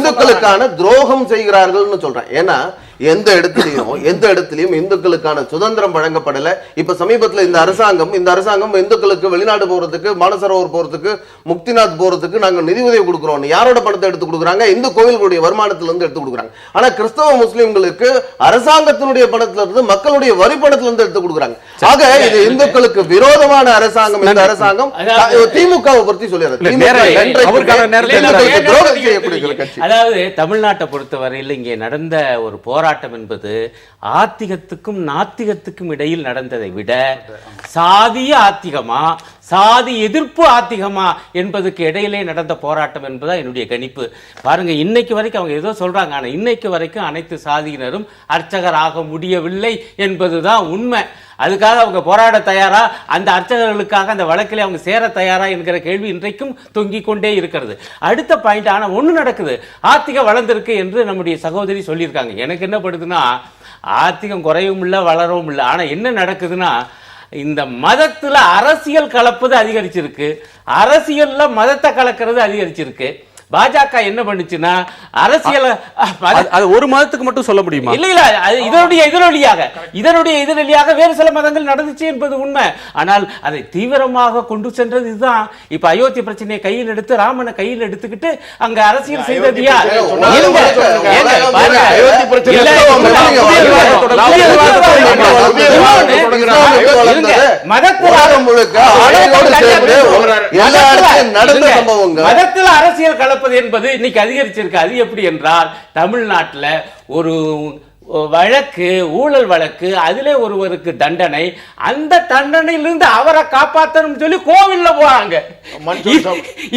இந்துக்களுக்கான துரோகம் செய்கிறார்கள்னு சொல்றேன். ஏன்னா எந்த இடத்திலையும் இந்துக்களுக்கான சுதந்திரம் வழங்கப்படல. இப்ப சமீபத்தில் இந்த அரசாங்கம் இந்துக்களுக்கு வெளிநாடு போறதுக்கு, மானசரோவர் போறதுக்கு, முக்திநாத் போறதுக்கு நாங்க நிதி உதவி கொடுக்கிறோம். யாரோட பணத்தை எடுத்து கொடுக்குறாங்க? இந்து கோவில்களுடைய வருமானத்துல இருந்து எடுத்து கொடுக்குறாங்க. ஆனா கிறிஸ்தவ முஸ்லிம்களுக்கு அரசாங்கத்தினுடைய பணத்துல இருந்து, மக்களுடைய வரி பணத்துல இருந்து எடுத்து கொடுக்குறாங்க. ஆக இது இந்துக்களுக்கு விரோதமான அரசாங்கம். இந்த அரசாங்கம் திமுகவை பற்றி சொல்லிடுறது. அதாவது தமிழ்நாட்டை பொறுத்தவரையில் இங்கே நடந்த ஒரு போராட்டம் என்பது ஆத்திகத்துக்கும் நாத்திகத்துக்கும் இடையில் நடந்ததை விட சாதிய ஆத்திகமா, சாதி எதிர்ப்பு ஆத்திகமா என்பதுக்கு இடையிலே நடந்த போராட்டம் என்பதா என்னுடைய கணிப்பு. பாருங்க, இன்னைக்கு வரைக்கும் அவங்க ஏதோ சொல்றாங்க, ஆனா இன்னைக்கு வரைக்கும் அனைத்து சாதியினரும் அர்ச்சகராக முடியவில்லை என்பதுதான் உண்மை. அதுக்காக அவங்க போராட தயாரா, அந்த அர்ச்சகர்களுக்காக அந்த வழக்கிலே அவங்க சேர தயாரா என்கிற கேள்வி இன்றைக்கும் தொங்கிக் கொண்டே இருக்கிறது. அடுத்த பாயிண்ட், ஆனா ஒண்ணு நடக்குது, ஆத்திகம் வளர்ந்திருக்கு என்று நம்முடைய சகோதரி சொல்லியிருக்காங்க. எனக்கு என்ன படுதுன்னா, ஆத்திகம் குறையவும் இல்லை, வளரவும் இல்லை. ஆனா என்ன நடக்குதுன்னா, இந்த மதத்துல அரசியல் கலப்பது அதிகரிச்சிருக்கு, அரசியல்ல மதத்தை கலக்கிறது அதிகரிச்சிருக்கு. பாஜக என்ன பண்ணுச்சுன்னா, அரசியல் அது ஒரு மதத்துக்கு மட்டும் சொல்ல முடியுமா? இல்ல இல்ல, இதனுடைய எதிரொலியாக வேறு சில மதங்கள் நடந்துச்சு என்பது உண்மை. ஆனால் அதை தீவிரமாக கொண்டு சென்றது இதுதான். இப்ப அயோத்தி பிரச்சனையை கையில் எடுத்து, ராமனை கையில் எடுத்துக்கிட்டு அங்க அரசியல் செய்தது யார்? மதத்தில் அரசியல் கலப்பு என்பது இன்னைக்கு அதிகரிச்சிருக்கு. அது எப்படி என்றால், தமிழ்நாட்டில் ஒரு வழக்கு, ஊழல் வழக்கு, அதிலே ஒருவருக்கு தண்டனை, அந்த தண்டனையிலிருந்து அவரை காப்பாற்றணும் சொல்லி கோவில்ல போறாங்க.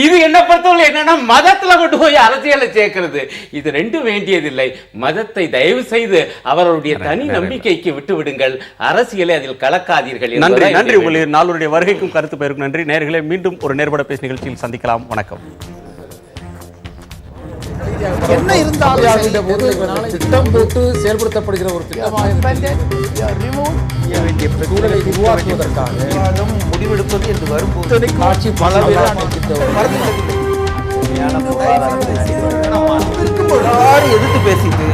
இது என்ன பொறுத்தவரை என்னன்னா, மதத்துல கொண்டு போய் அரசியலை சேர்க்கிறது. இது ரெண்டும் வேண்டியதில்லை. மதத்தை தயவு செய்து அவருடைய தனி நம்பிக்கைக்கு விட்டு விடுங்கள், அரசியலை அதில் கலக்காதீர்கள். நன்றி நன்றி. உங்களுடைய நாளுடைய வருகைக்கும் கருத்து பெயருக்கும் நன்றி. நேயர்களே, மீண்டும் ஒரு நேர்பட பேசு நிகழ்ச்சியில் சந்திக்கலாம். வணக்கம். என்ன இருந்தாலும் திட்டம் போட்டு செயல்படுத்தப்படுகிற ஒரு திட்டமாக சூழலை உருவாக்குவதற்காக முடிவெடுப்பது என்று வரும்போது ஆட்சி எதிர்த்து பேசிட்டு